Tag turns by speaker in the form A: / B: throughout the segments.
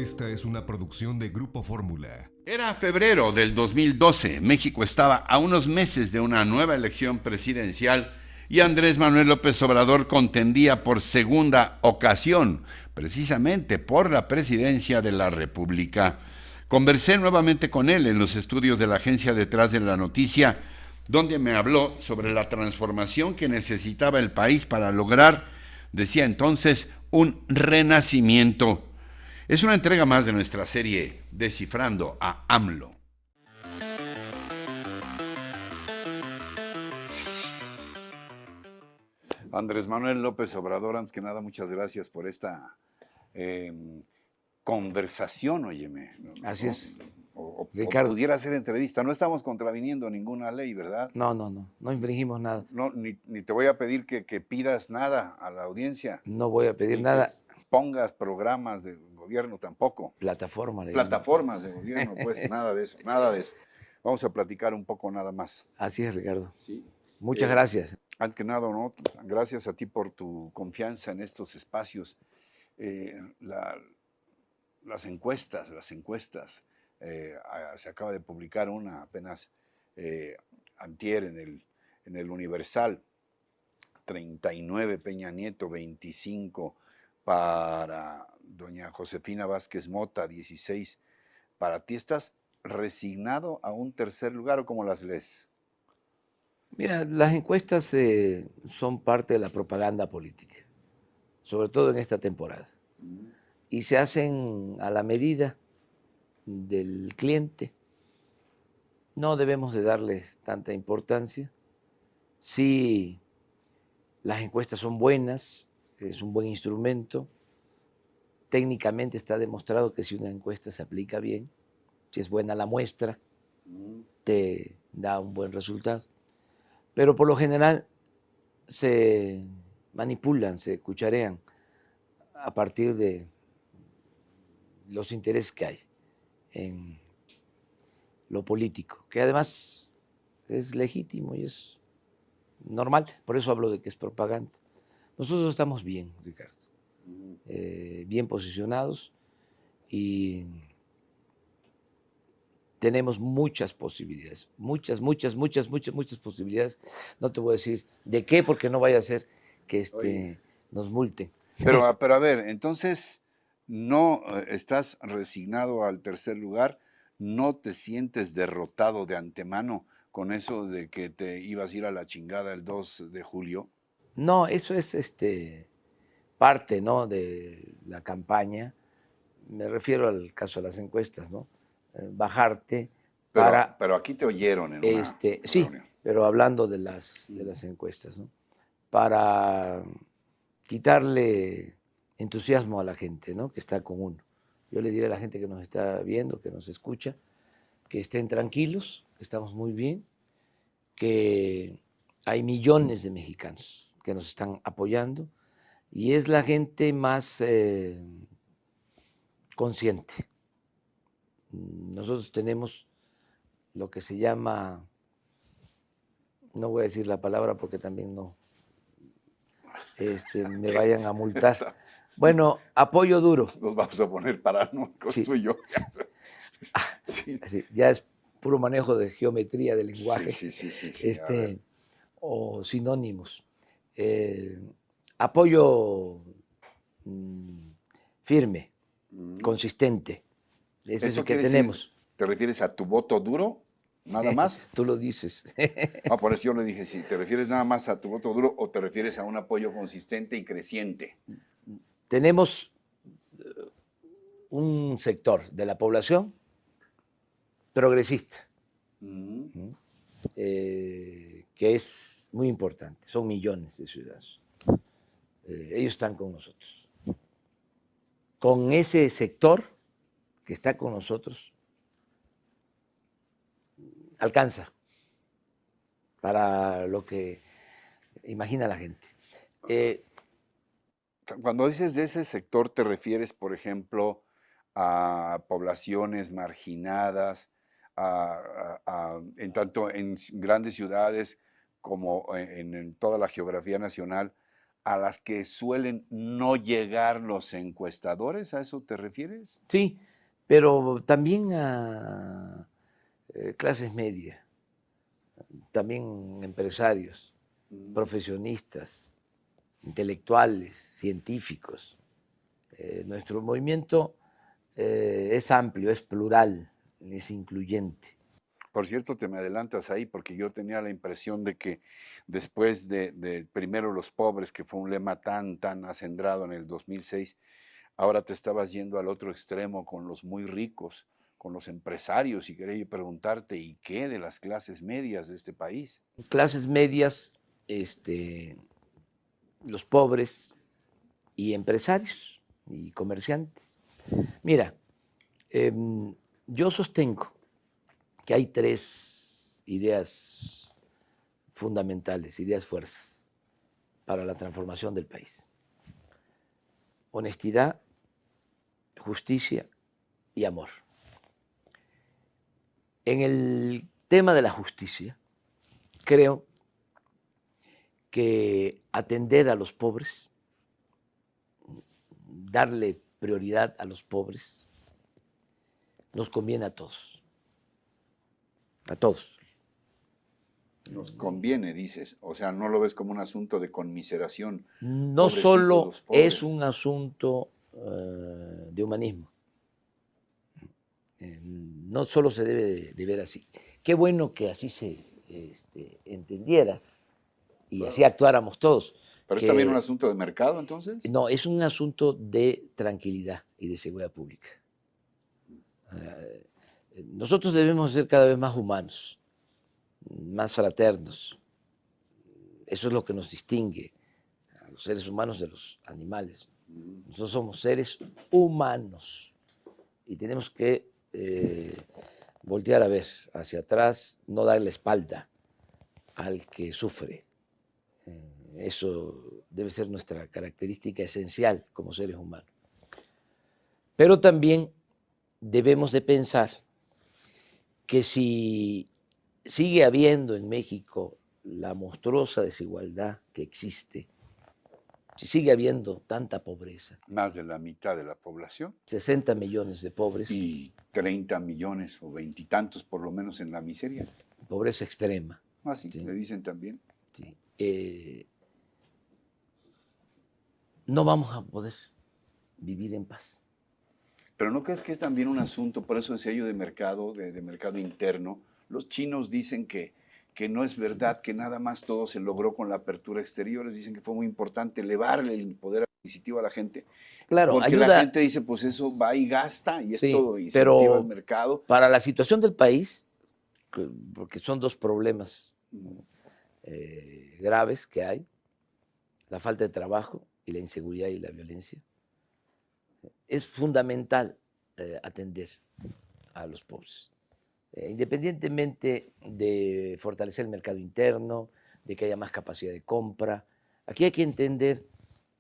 A: Esta es una producción de Grupo Fórmula.
B: Era febrero del 2012. México estaba a unos meses de una nueva elección presidencial y Andrés Manuel López Obrador contendía por segunda ocasión, precisamente por la presidencia de la República. Conversé nuevamente con él en los estudios de la agencia Detrás de la Noticia, donde me habló sobre la transformación que necesitaba el país para lograr, decía entonces, un renacimiento. Es una entrega más de nuestra serie Descifrando a AMLO. Andrés Manuel López Obrador, antes que nada, muchas gracias por esta conversación, óyeme.
C: Así es,
B: O
C: Ricardo.
B: pudiera ser entrevista. No estamos contraviniendo ninguna ley, ¿verdad?
C: No infringimos nada.
B: No, ni te voy a pedir que pidas nada a la audiencia.
C: No voy a pedir
B: Ni
C: nada.
B: que pongas programas de gobierno tampoco. Plataformas de gobierno, pues nada de eso, nada de eso. Vamos a platicar un poco nada más.
C: Así es, Ricardo.
B: Sí.
C: Muchas gracias.
B: Antes que nada, ¿no? Gracias a ti por tu confianza en estos espacios. Las encuestas, se acaba de publicar una apenas antier en el Universal. 39 Peña Nieto, 25 para doña Josefina Vázquez Mota, 16 para ti. ¿Estás resignado a un tercer lugar o cómo las lees?
C: Mira, las encuestas son parte de la propaganda política, sobre todo en esta temporada. Y se hacen a la medida del cliente. No debemos de darles tanta importancia. Sí, las encuestas son buenas, es un buen instrumento. Técnicamente está demostrado que si una encuesta se aplica bien, si es buena la muestra, te da un buen resultado. Pero por lo general se manipulan, se cucharean a partir de los intereses que hay en lo político, que además es legítimo y es normal. Por eso hablo de que es propaganda. Nosotros estamos bien, Ricardo, bien posicionados y tenemos muchas posibilidades, muchas posibilidades. No te voy a decir de qué, porque no vaya a ser que nos multen.
B: Pero a ver, entonces no estás resignado al tercer lugar, no te sientes derrotado de antemano con eso de que te ibas a ir a la chingada el 2 de julio.
C: No, eso es parte, ¿no?, de la campaña. Me refiero al caso de las encuestas, ¿no? Bajarte para...
B: Pero aquí te oyeron en una
C: sí,
B: reunión.
C: pero hablando de las encuestas, ¿no? Para quitarle entusiasmo a la gente, ¿no?, que está con uno. Yo le diré a la gente que nos está viendo, que nos escucha, que estén tranquilos, que estamos muy bien, que hay millones de mexicanos que nos están apoyando y es la gente más consciente. Nosotros tenemos lo que se llama, no voy a decir la palabra porque también no me vayan a multar. Bueno, apoyo duro.
B: Nos vamos a poner paranoicos, sí. Tú y yo.
C: Sí. Así, ya es puro manejo de geometría del lenguaje.
B: Sí.
C: O sinónimos. Apoyo firme, consistente. Ese es el que tenemos.
B: Decir, ¿te refieres a tu voto duro? ¿Nada más?
C: Tú lo dices.
B: Por eso yo le dije, si te refieres nada más a tu voto duro o te refieres a un apoyo consistente y creciente.
C: Tenemos un sector de la población progresista, que es muy importante. Son millones de ciudadanos. Ellos están con nosotros. Con ese sector que está con nosotros, alcanza para lo que imagina la gente.
B: Cuando dices de ese sector, ¿te refieres, por ejemplo, a poblaciones marginadas, en tanto en grandes ciudades como en toda la geografía nacional, a las que suelen no llegar los encuestadores, ¿a eso te refieres?
C: Sí, pero también a clases medias, también empresarios, profesionistas, intelectuales, científicos. Nuestro movimiento es amplio, es plural, es incluyente.
B: Por cierto, te me adelantas ahí porque yo tenía la impresión de que después de primero los pobres, que fue un lema tan acendrado en el 2006, ahora te estabas yendo al otro extremo con los muy ricos, con los empresarios, y quería yo preguntarte, ¿y qué de las clases medias de este país?
C: Clases medias, los pobres y empresarios y comerciantes. Mira, yo sostengo que hay tres ideas fundamentales, ideas fuerzas para la transformación del país: honestidad, justicia y amor. En el tema de la justicia, creo que atender a los pobres, darle prioridad a los pobres, nos conviene a todos. A todos.
B: Nos conviene, dices, o sea, no lo ves como un asunto de conmiseración.
C: No
B: Pobrecitos
C: solo
B: los pobres.
C: es un asunto de humanismo, no solo se debe de ver así. Qué bueno que así se entendiera y
B: Claro.
C: así actuáramos todos.
B: ¿Pero es también un asunto de mercado, entonces?
C: No, es un asunto de tranquilidad y de seguridad pública. Nosotros debemos ser cada vez más humanos, más fraternos. Eso es lo que nos distingue a los seres humanos de los animales. Nosotros somos seres humanos y tenemos que voltear a ver hacia atrás, no dar la espalda al que sufre. Eso debe ser nuestra característica esencial como seres humanos. Pero también debemos de pensar que si sigue habiendo en México la monstruosa desigualdad que existe, si sigue habiendo tanta pobreza,
B: Más de la mitad de la población
C: 60 millones de pobres,
B: y 30 millones o veintitantos por lo menos en la miseria.
C: pobreza extrema,
B: Ah, sí,
C: Sí.
B: le dicen también.
C: ¿sí? No vamos a poder vivir en paz.
B: Pero ¿no crees que es también un asunto, por eso decía yo de mercado, de mercado interno? Los chinos dicen que no es verdad, que nada más todo se logró con la apertura exterior. Les dicen que fue muy importante elevarle el poder adquisitivo a la gente.
C: Claro,
B: Porque
C: ayuda.
B: la gente dice, pues eso va y gasta y
C: Sí,
B: esto incentiva el mercado.
C: Para la situación del país, porque son dos problemas graves que hay, la falta de trabajo y la inseguridad y la violencia, es fundamental atender a los pobres. Independientemente de fortalecer el mercado interno, de que haya más capacidad de compra, aquí hay que entender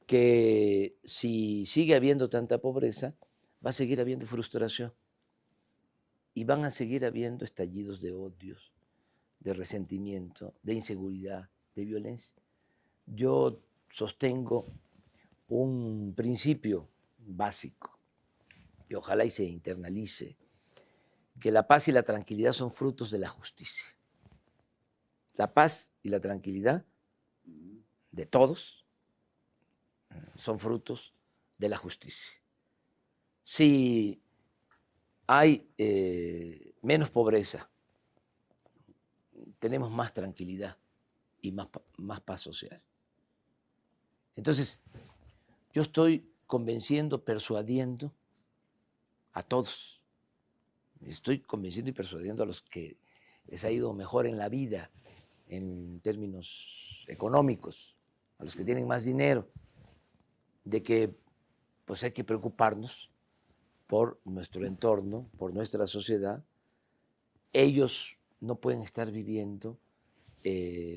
C: que si sigue habiendo tanta pobreza, va a seguir habiendo frustración y van a seguir habiendo estallidos de odios, de resentimiento, de inseguridad, de violencia. Yo sostengo un principio básico y ojalá y se internalice, que la paz y la tranquilidad son frutos de la justicia. La paz y la tranquilidad de todos son frutos de la justicia. Si hay menos pobreza, tenemos más tranquilidad y más paz social. Entonces, yo estoy convenciendo, persuadiendo a todos. Estoy convenciendo y persuadiendo a los que les ha ido mejor en la vida, en términos económicos, a los que tienen más dinero, de que pues hay que preocuparnos por nuestro entorno, por nuestra sociedad. Ellos no pueden estar viviendo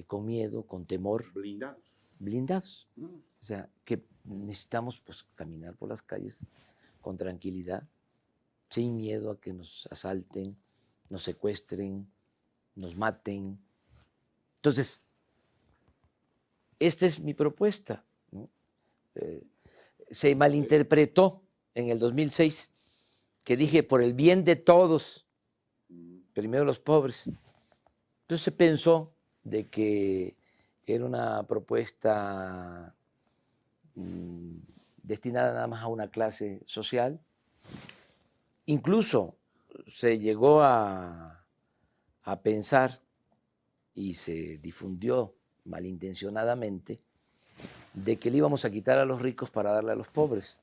C: con miedo, con temor.
B: Blindados.
C: Blindados. O sea, que necesitamos pues caminar por las calles con tranquilidad, sin miedo a que nos asalten, nos secuestren, nos maten. Entonces, esta es mi propuesta, ¿no? Se malinterpretó en el 2006 que dije por el bien de todos, primero los pobres. Entonces se pensó de que era una propuesta destinada nada más a una clase social. Incluso se llegó a pensar y se difundió malintencionadamente de que le íbamos a quitar a los ricos para darle a los pobres.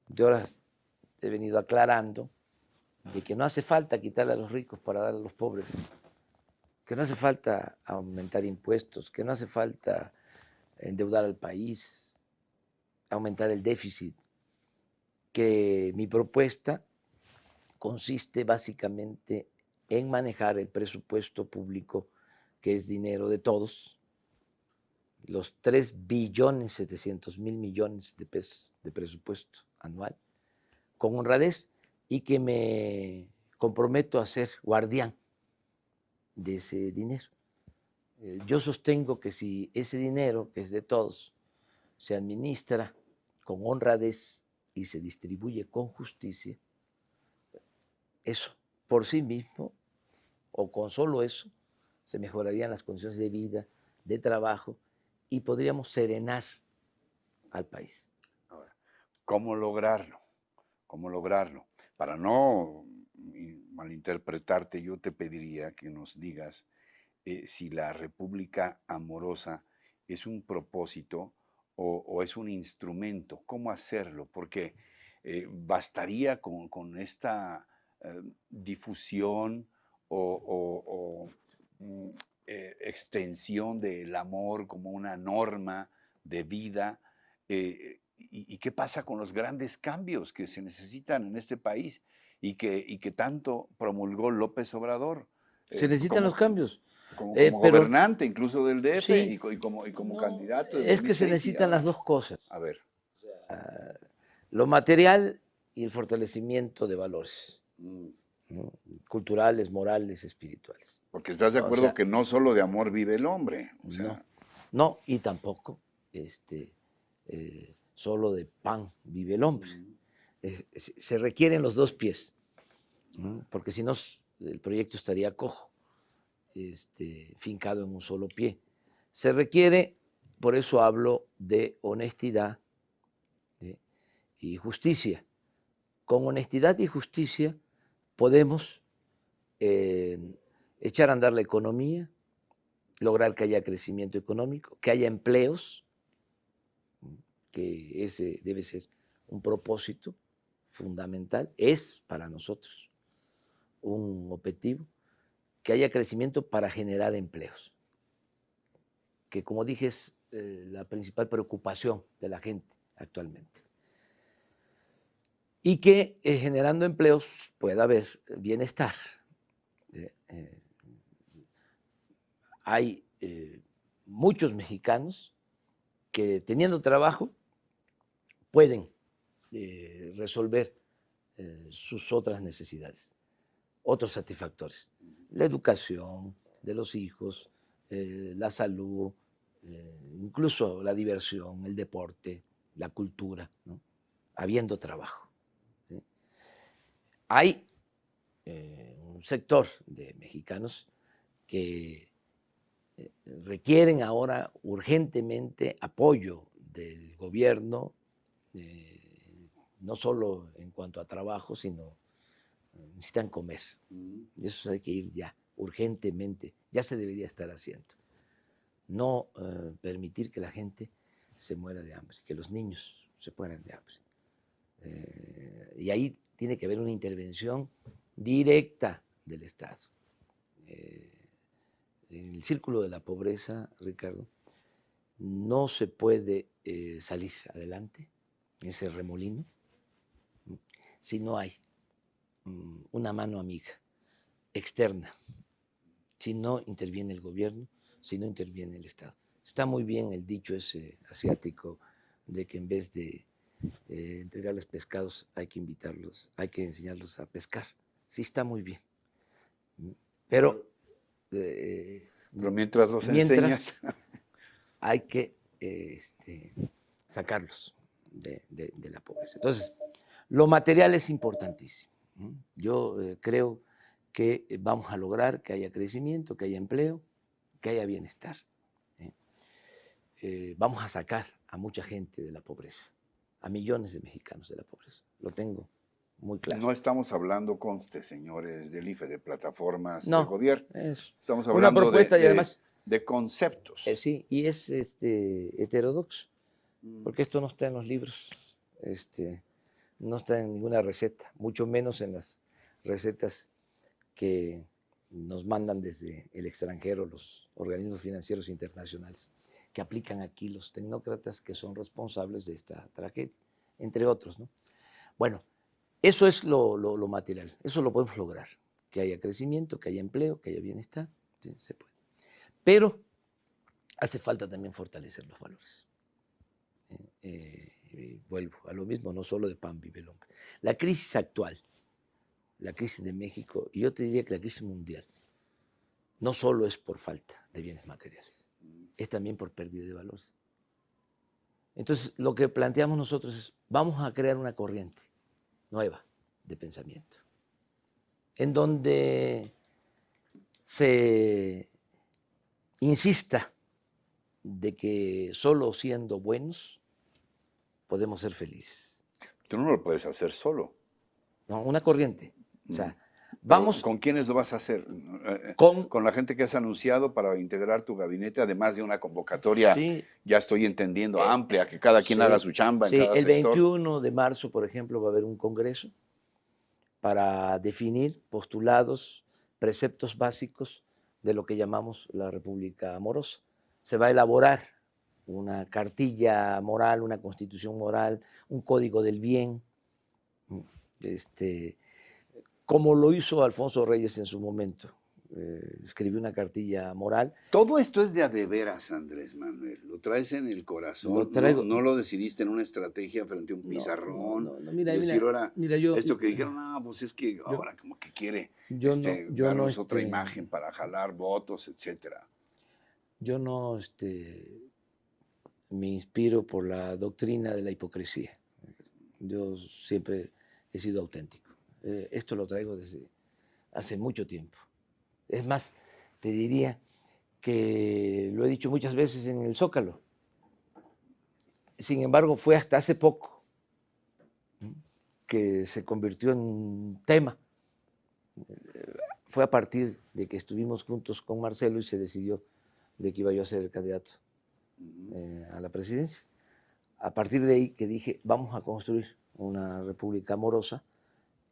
C: Yo ahora he venido aclarando de que no hace falta quitarle a los ricos para darle a los pobres, que no hace falta aumentar impuestos, que no hace falta endeudar al país, aumentar el déficit, que mi propuesta consiste básicamente en manejar el presupuesto público, que es dinero de todos, los 3.700.000.000.000 de pesos de presupuesto anual, con honradez, y que me comprometo a ser guardián de ese dinero. Yo sostengo que si ese dinero, que es de todos, se administra con honradez y se distribuye con justicia, eso por sí mismo, o con solo eso, se mejorarían las condiciones de vida, de trabajo, y podríamos serenar al país.
B: Ahora, ¿cómo lograrlo? ¿Cómo lograrlo? Para no malinterpretarte, yo te pediría que nos digas si la República Amorosa es un propósito o es un instrumento. ¿Cómo hacerlo? Porque bastaría con esta difusión o extensión del amor como una norma de vida. ¿Y qué pasa con los grandes cambios que se necesitan en este país y que tanto promulgó López Obrador?
C: Se necesitan los cambios.
B: Como
C: Pero,
B: gobernante incluso del DF
C: sí,
B: y como
C: no,
B: candidato.
C: Es que se necesitan las dos cosas.
B: A ver.
C: Lo material y el fortalecimiento de valores, ¿no? Culturales, morales, espirituales.
B: Porque estás de acuerdo que no solo de amor vive el hombre. O sea,
C: no, y tampoco solo de pan vive el hombre. Se requieren los dos pies, porque si no el proyecto estaría cojo, fincado en un solo pie. Se requiere, por eso hablo de honestidad y justicia. Con honestidad y justicia podemos echar a andar la economía, lograr que haya crecimiento económico, que haya empleos, que ese debe ser un propósito fundamental, es para nosotros un objetivo, que haya crecimiento para generar empleos, que como dije es la principal preocupación de la gente actualmente. Y que generando empleos pueda haber bienestar. Hay muchos mexicanos que teniendo trabajo pueden resolver sus otras necesidades, otros satisfactores. La educación de los hijos, la salud, incluso la diversión, el deporte, la cultura, ¿no? Habiendo trabajo. ¿Sí? Hay un sector de mexicanos que requieren ahora urgentemente apoyo del gobierno, no solo en cuanto a trabajo, sino necesitan comer. Y eso hay que ir ya, urgentemente. Ya se debería estar haciendo. No permitir que la gente se muera de hambre, que los niños se mueran de hambre. Y ahí tiene que haber una intervención directa del Estado. En el círculo de la pobreza, Ricardo, no se puede salir adelante en ese remolino si no hay una mano amiga externa, si no interviene el gobierno, si no interviene el Estado. Está muy bien el dicho ese asiático de que en vez de entregarles pescados hay que invitarlos, hay que enseñarlos a pescar. Sí, está muy bien. Pero
B: mientras los enseñas,
C: hay que sacarlos de la pobreza. Entonces, lo material es importantísimo. Yo creo que vamos a lograr que haya crecimiento, que haya empleo, que haya bienestar. Vamos a sacar a mucha gente de la pobreza, a millones de mexicanos de la pobreza. Lo tengo muy claro.
B: No estamos hablando, conste, señores del IFE, de plataformas
C: No,
B: de gobierno.
C: es
B: Estamos
C: una
B: hablando
C: propuesta y además
B: de conceptos.
C: sí, y es heterodoxo, porque esto no está en los libros, no está en ninguna receta, mucho menos en las recetas que nos mandan desde el extranjero los organismos financieros internacionales, que aplican aquí los tecnócratas que son responsables de esta tragedia, entre otros, ¿no? Bueno, eso es lo material, eso lo podemos lograr, que haya crecimiento, que haya empleo, que haya bienestar, ¿sí? Se puede. Pero hace falta también fortalecer los valores. Vuelvo a lo mismo, no solo de pan vive el hombre. La crisis actual, la crisis de México, y yo te diría que la crisis mundial, no solo es por falta de bienes materiales, es también por pérdida de valores. Entonces, lo que planteamos nosotros es, vamos a crear una corriente nueva de pensamiento, en donde se insista de que solo siendo buenos podemos ser felices.
B: Tú no lo puedes hacer solo.
C: No, una corriente. O sea, vamos...
B: ¿Con quiénes lo vas a hacer? Con la gente que has anunciado para integrar tu gabinete, además de una convocatoria,
C: sí,
B: ya estoy entendiendo, amplia, que cada quien haga su chamba en cada
C: el
B: sector.
C: 21 de marzo, por ejemplo, va a haber un congreso para definir postulados, preceptos básicos de lo que llamamos la República Amorosa. Se va a elaborar una cartilla moral, una constitución moral, un código del bien, como lo hizo Alfonso Reyes en su momento. Escribió una cartilla moral.
B: Todo esto es de a de veras, Andrés Manuel. Lo traes en el corazón.
C: Lo traigo.
B: No lo decidiste en una estrategia frente a un pizarrón.
C: No, mira,
B: decir ahora,
C: yo,
B: esto que dijeron, pues es que ahora como que quiere darnos otra imagen para jalar votos, etcétera.
C: Yo no me inspiro por la doctrina de la hipocresía. Yo siempre he sido auténtico. Esto lo traigo desde hace mucho tiempo. Es más, te diría que lo he dicho muchas veces en el Zócalo. Sin embargo, fue hasta hace poco que se convirtió en tema. Fue a partir de que estuvimos juntos con Marcelo y se decidió de que iba yo a ser el candidato a la presidencia. A partir de ahí que dije, vamos a construir una república amorosa,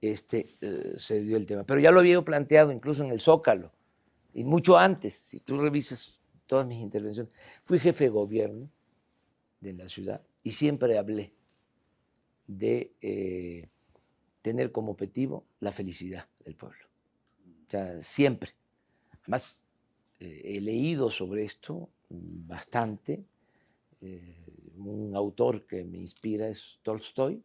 C: se dio el tema. Pero ya lo había planteado incluso en el Zócalo, y mucho antes, si tú revisas todas mis intervenciones. Fui jefe de gobierno de la ciudad y siempre hablé de tener como objetivo la felicidad del pueblo. O sea, siempre. Además, he leído sobre esto bastante. Un autor que me inspira es Tolstoy,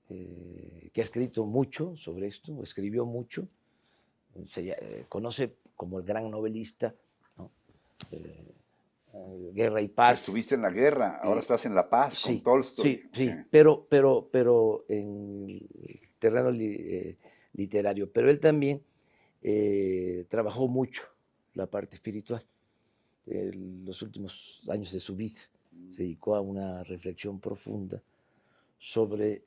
C: que ha escrito mucho sobre esto, escribió mucho, se conoce como el gran novelista, ¿no? Guerra y Paz.
B: Estuviste en la guerra, ahora estás en la paz con Tolstoy.
C: Sí, pero en el terreno literario. Pero él también trabajó mucho la parte espiritual. Los últimos años de su vida se dedicó a una reflexión profunda sobre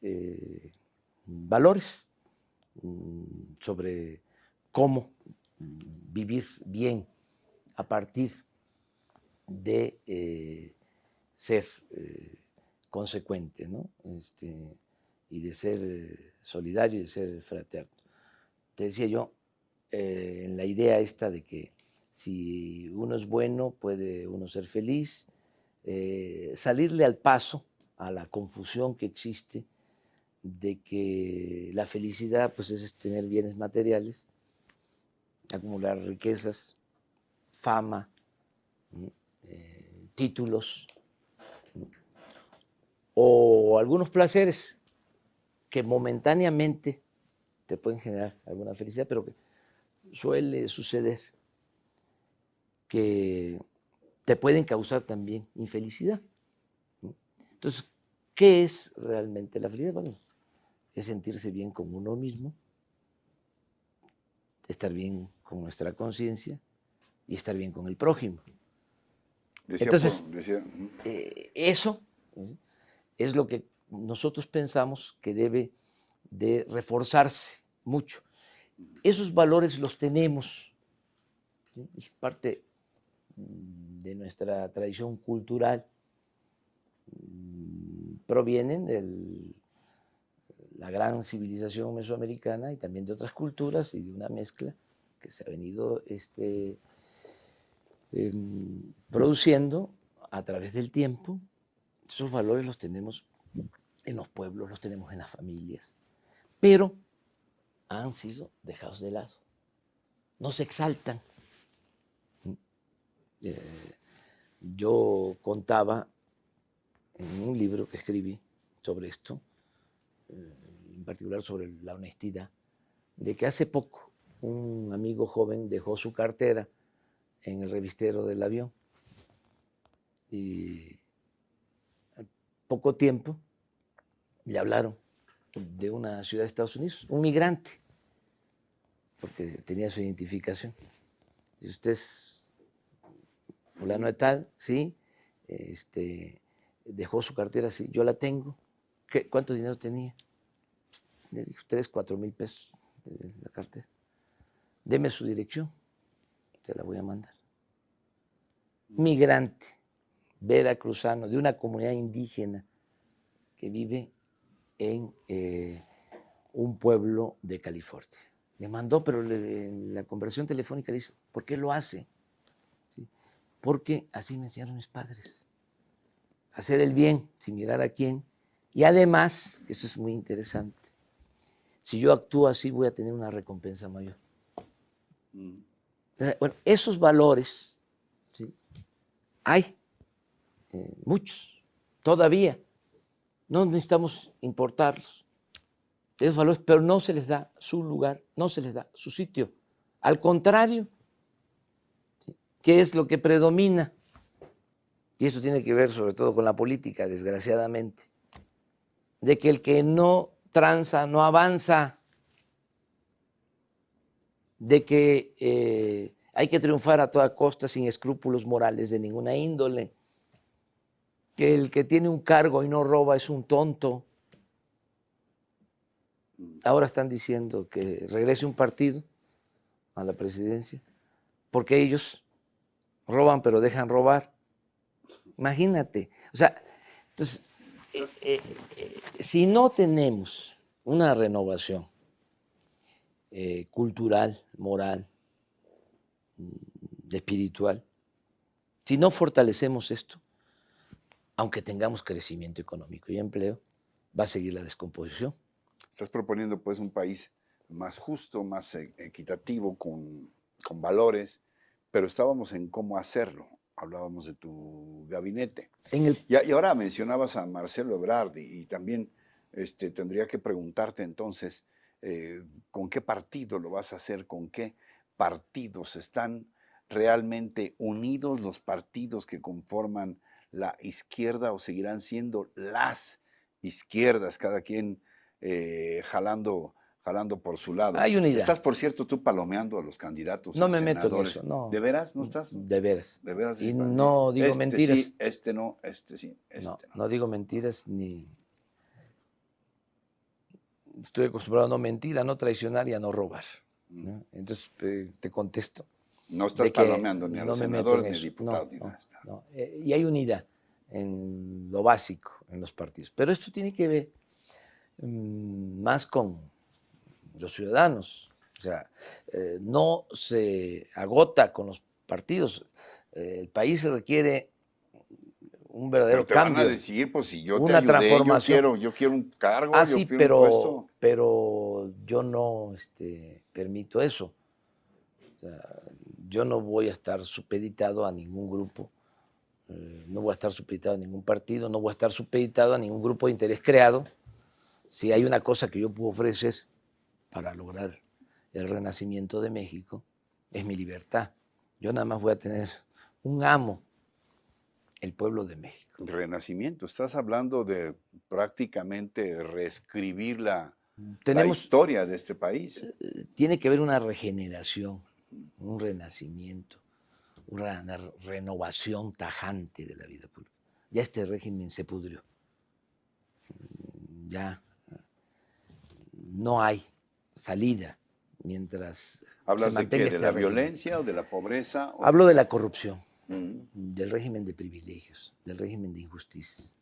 C: valores, sobre cómo vivir bien a partir de ser consecuente, ¿no? Y de ser solidario y de ser fraterno. Te decía yo, en la idea esta de que si uno es bueno, puede uno ser feliz, salirle al paso a la confusión que existe de que la felicidad pues, es tener bienes materiales, acumular riquezas, fama, títulos o algunos placeres que momentáneamente te pueden generar alguna felicidad, pero que suele suceder que te pueden causar también infelicidad. Entonces, ¿qué es realmente la felicidad? Bueno, es sentirse bien con uno mismo, estar bien con nuestra conciencia y estar bien con el prójimo. Entonces, eso es lo que nosotros pensamos que debe de reforzarse mucho. Esos valores los tenemos, ¿sí? Es parte de nuestra tradición cultural, provienen de la gran civilización mesoamericana y también de otras culturas y de una mezcla que se ha venido produciendo a través del tiempo. Esos valores los tenemos en los pueblos, los tenemos en las familias, pero han sido dejados de lado, no se exaltan. Yo contaba en un libro que escribí sobre esto, en particular sobre la honestidad, de que hace poco un amigo joven dejó su cartera en el revistero del avión y al poco tiempo le hablaron de una ciudad de Estados Unidos, un migrante, porque tenía su identificación. Dice, usted es fulano de tal, ¿sí? Dejó su cartera, sí, yo la tengo. ¿Cuánto dinero tenía? Le dijo, 3, 4 mil pesos de la cartera. Deme su dirección, se la voy a mandar. Migrante, veracruzano, de una comunidad indígena que vive en un pueblo de California. Le mandó, pero en la conversación telefónica le dice, ¿por qué lo hace? ¿Sí? Porque así me enseñaron mis padres. Hacer el bien sin mirar a quién. Y además, eso es muy interesante, si yo actúo así voy a tener una recompensa mayor. Bueno, esos valores, ¿sí? Hay muchos, todavía. No necesitamos importarlos. Esos valores, pero no se les da su lugar, no se les da su sitio. Al contrario, ¿sí? ¿Qué es lo que predomina? Y esto tiene que ver sobre todo con la política, desgraciadamente, de que el que no tranza no avanza, de que hay que triunfar a toda costa sin escrúpulos morales de ninguna índole, que el que tiene un cargo y no roba es un tonto. Ahora están diciendo que regrese un partido a la presidencia porque ellos roban pero dejan robar. Imagínate. O sea, entonces, si no tenemos una renovación cultural, moral, espiritual, si no fortalecemos esto, aunque tengamos crecimiento económico y empleo, va a seguir la descomposición.
B: Estás proponiendo pues un país más justo, más equitativo, con valores, pero estábamos en cómo hacerlo. Hablábamos de tu gabinete. Y ahora mencionabas a Marcelo Ebrard y también tendría que preguntarte entonces, ¿con qué partido lo vas a hacer? ¿Con qué partidos están realmente unidos los partidos que conforman la izquierda o seguirán siendo las izquierdas, cada quien jalando por su lado?
C: Hay unidad.
B: Estás, por cierto, tú palomeando a los candidatos.
C: No me meto en eso, no.
B: ¿De veras? ¿No estás?
C: De veras.
B: ¿De veras?
C: Y no digo mentiras.
B: Sí, no, sí,
C: no. No digo mentiras ni... Estoy acostumbrado a no mentir, a no traicionar y a no robar, ¿no? Entonces te contesto.
B: No estás palomeando ni a los senadores ni a diputados ni nada.
C: No. Y hay unidad en lo básico en los partidos. Pero esto tiene que ver más con los ciudadanos. O sea, no se agota con los partidos. El país requiere un verdadero cambio.
B: Van a decir, pues si yo
C: una
B: te ayudé,
C: transformación.
B: Yo quiero un cargo,
C: sí,
B: yo quiero un puesto.
C: Pero yo no permito eso. O sea, yo no voy a estar supeditado a ningún grupo, no voy a estar supeditado a ningún partido, no voy a estar supeditado a ningún grupo de interés creado. Si hay una cosa que yo puedo ofrecer para lograr el renacimiento de México, es mi libertad. Yo nada más voy a tener un amo, el pueblo de México.
B: Renacimiento, estás hablando de prácticamente reescribir la
C: Tenemos,
B: historia de este país.
C: tiene que haber una regeneración, un renacimiento, una renovación tajante de la vida pública. Ya este régimen se pudrió. Ya no hay salida mientras se
B: ¿Hablas de
C: mantenga
B: qué? ¿De
C: este
B: la
C: régimen.
B: violencia o de la pobreza?
C: Hablo de la corrupción,
B: Mm.
C: del régimen de privilegios, del régimen de injusticias,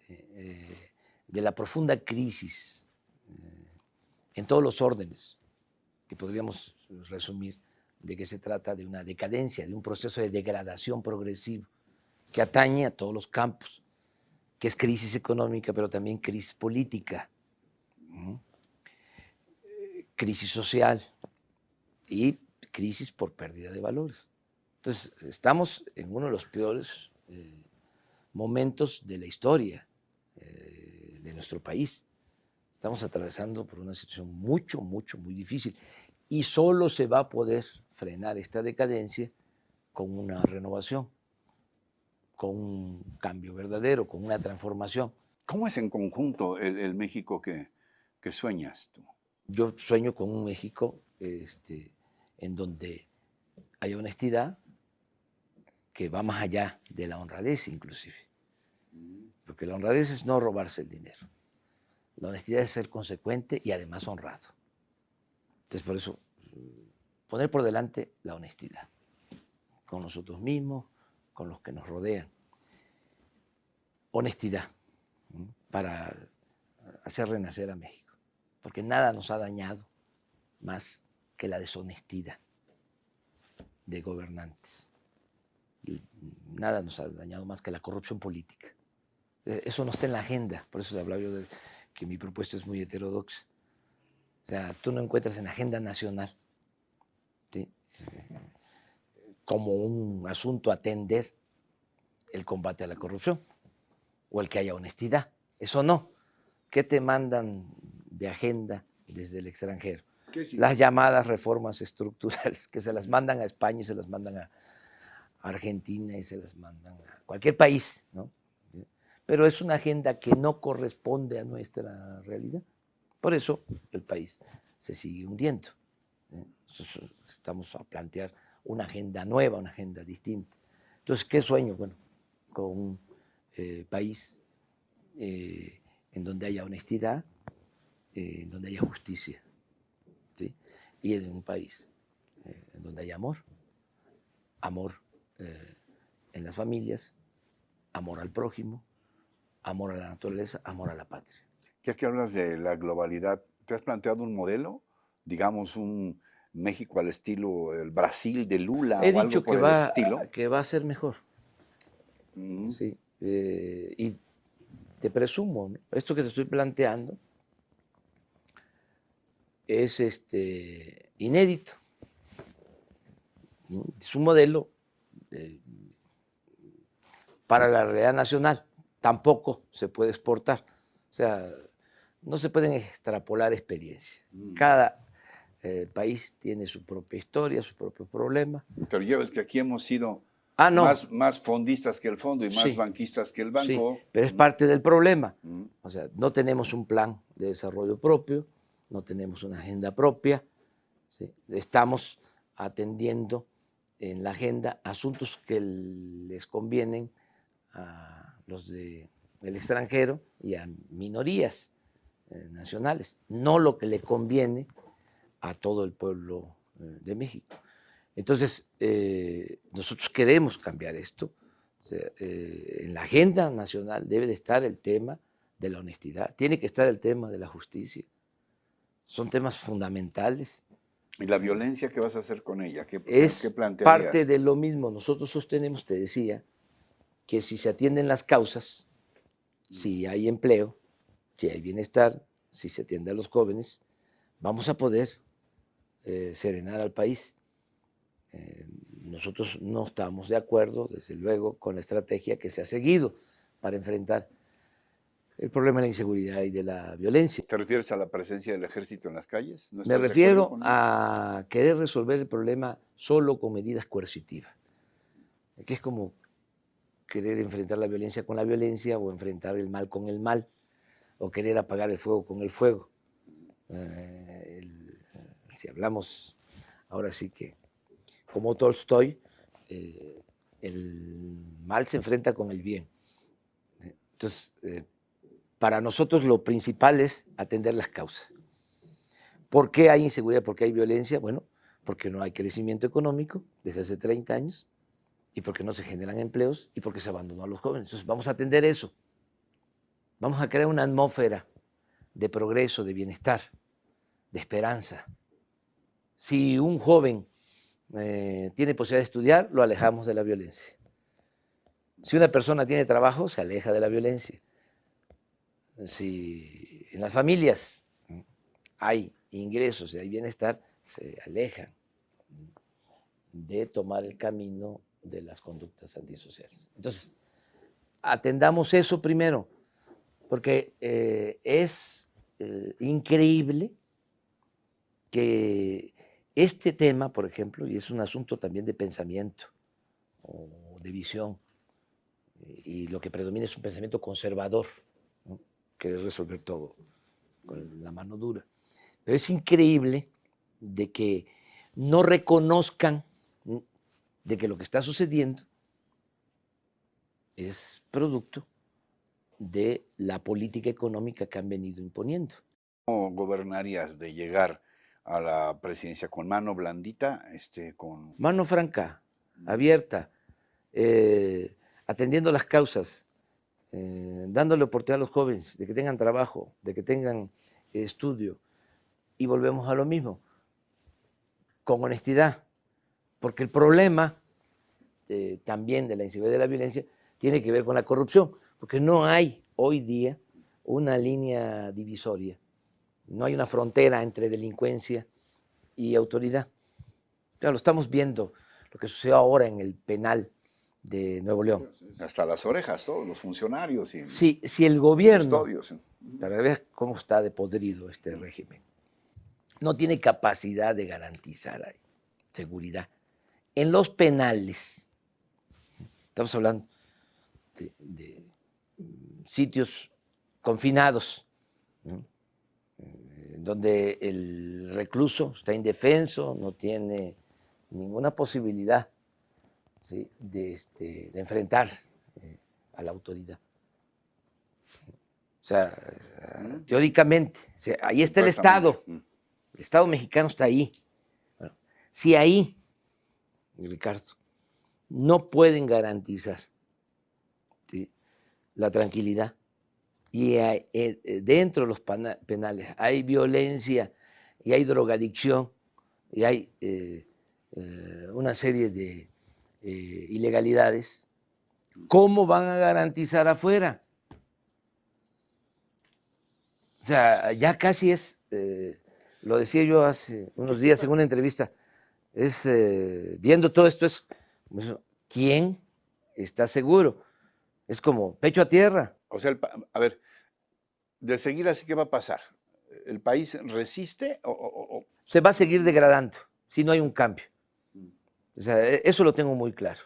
C: de la profunda crisis en todos los órdenes, que podríamos resumir de que se trata de una decadencia, de un proceso de degradación progresivo que atañe a todos los campos, que es crisis económica, pero también crisis política, crisis social y crisis por pérdida de valores. Entonces, estamos en uno de los peores momentos de la historia de nuestro país. Estamos atravesando por una situación muy difícil y solo se va a poder frenar esta decadencia con una renovación, con un cambio verdadero, con una transformación.
B: ¿Cómo es en conjunto el México que sueñas tú?
C: Yo sueño con un México en donde haya honestidad, que va más allá de la honradez inclusive. Porque la honradez es no robarse el dinero. La honestidad es ser consecuente y además honrado. Entonces, por eso, poner por delante la honestidad, con nosotros mismos, con los que nos rodean. Honestidad, para hacer renacer a México. Porque nada nos ha dañado más que la deshonestidad de gobernantes. Nada nos ha dañado más que la corrupción política. Eso no está en la agenda, por eso se hablaba yo de que mi propuesta es muy heterodoxa. O sea, tú no encuentras en la agenda nacional, ¿sí?, como un asunto a atender el combate a la corrupción o el que haya honestidad. Eso no. ¿Qué te mandan de agenda desde el extranjero? Las llamadas reformas estructurales, que se las mandan a España y se las mandan a Argentina y se las mandan a cualquier país, ¿no? Pero es una agenda que no corresponde a nuestra realidad. Por eso el país se sigue hundiendo. Nosotros estamos a plantear una agenda nueva, una agenda distinta. Entonces, ¿qué sueño? Bueno, con un país en donde haya honestidad, en donde haya justicia, ¿sí? Y en un país en donde haya amor, amor en las familias, amor al prójimo, amor a la naturaleza, amor a la patria.
B: Ya que hablas de la globalidad, ¿te has planteado un modelo? Digamos, un México al estilo el Brasil de Lula
C: He
B: o algo
C: dicho
B: por el estilo.
C: que va a ser mejor. Sí, y te presumo, ¿no? Esto que te estoy planteando es inédito. Es un modelo para la realidad nacional. Tampoco se puede exportar. O sea, no se pueden extrapolar experiencias. Cada país tiene su propia historia, su propio problema.
B: Pero ya ves que aquí hemos sido
C: no.
B: más fondistas que el fondo y más
C: Sí,
B: banquistas que el banco.
C: Sí, pero es parte del problema. O sea, no tenemos un plan de desarrollo propio, no tenemos una agenda propia, ¿sí? Estamos atendiendo en la agenda asuntos que les convienen a los del extranjero y a minorías nacionales, no lo que le conviene a todo el pueblo de México. Entonces, nosotros queremos cambiar esto. O sea, en la agenda nacional debe de estar el tema de la honestidad, tiene que estar el tema de la justicia. Son temas fundamentales.
B: ¿Y la violencia qué vas a hacer con ella? ¿Qué plantearías?
C: Parte de lo mismo. Nosotros sostenemos, te decía, que si se atienden las causas, si hay empleo, si hay bienestar, si se atiende a los jóvenes, vamos a poder serenar al país. Nosotros no estamos de acuerdo, desde luego, con la estrategia que se ha seguido para enfrentar el problema de la inseguridad y de la violencia.
B: ¿Te refieres a la presencia del ejército en las calles? ¿No
C: Me refiero a querer resolver el problema solo con medidas coercitivas, que es como querer enfrentar la violencia con la violencia o enfrentar el mal con el mal o querer apagar el fuego con el fuego. Si hablamos ahora sí que, como Tolstoy, el mal se enfrenta con el bien. Entonces, para nosotros lo principal es atender las causas. ¿Por qué hay inseguridad? ¿Por qué hay violencia? Bueno, porque no hay crecimiento económico desde hace 30 años y porque no se generan empleos y porque se abandonó a los jóvenes. Entonces, vamos a atender eso. Vamos a crear una atmósfera de progreso, de bienestar, de esperanza. Si un joven tiene posibilidad de estudiar, lo alejamos de la violencia. Si una persona tiene trabajo, se aleja de la violencia. Si en las familias hay ingresos y hay bienestar, se alejan de tomar el camino de las conductas antisociales. Entonces, atendamos eso primero, porque es increíble que este tema, por ejemplo, y es un asunto también de pensamiento o de visión, y lo que predomina es un pensamiento conservador, ¿no? Querer resolver todo con la mano dura. Pero es increíble de que no reconozcan de que lo que está sucediendo es producto de la política económica que han venido imponiendo.
B: ¿Cómo gobernarías de llegar a la presidencia con mano blandita, con
C: mano franca, abierta, atendiendo las causas, dándole oportunidad a los jóvenes de que tengan trabajo, de que tengan estudio? Y volvemos a lo mismo, con honestidad, porque el problema también de la inseguridad y de la violencia tiene que ver con la corrupción, porque no hay hoy día una línea divisoria, no hay una frontera entre delincuencia y autoridad. Claro, lo estamos viendo, lo que sucedió ahora en el penal de Nuevo León.
B: hasta las orejas, todos los funcionarios y
C: Si el gobierno,
B: custodios?
C: para ver cómo está de podrido este régimen, no tiene capacidad de garantizar seguridad en los penales, estamos hablando de sitios confinados, ¿no? Donde el recluso está indefenso, no tiene ninguna posibilidad, ¿sí?, de enfrentar a la autoridad. O sea, teóricamente, o sea, ahí está el Estado. El Estado mexicano está ahí. Bueno, si ahí, Ricardo, no pueden garantizar, ¿sí?, la tranquilidad, y dentro de los penales hay violencia y hay drogadicción y hay una serie de ilegalidades, ¿cómo van a garantizar afuera? O sea, ya casi es, lo decía yo hace unos días en una entrevista, es viendo todo esto, es, ¿quién está seguro? Es como pecho a tierra.
B: O sea, a ver, de seguir así, ¿qué va a pasar? ¿El país resiste o...?
C: Se va a seguir degradando si no hay un cambio. O sea, eso lo tengo muy claro.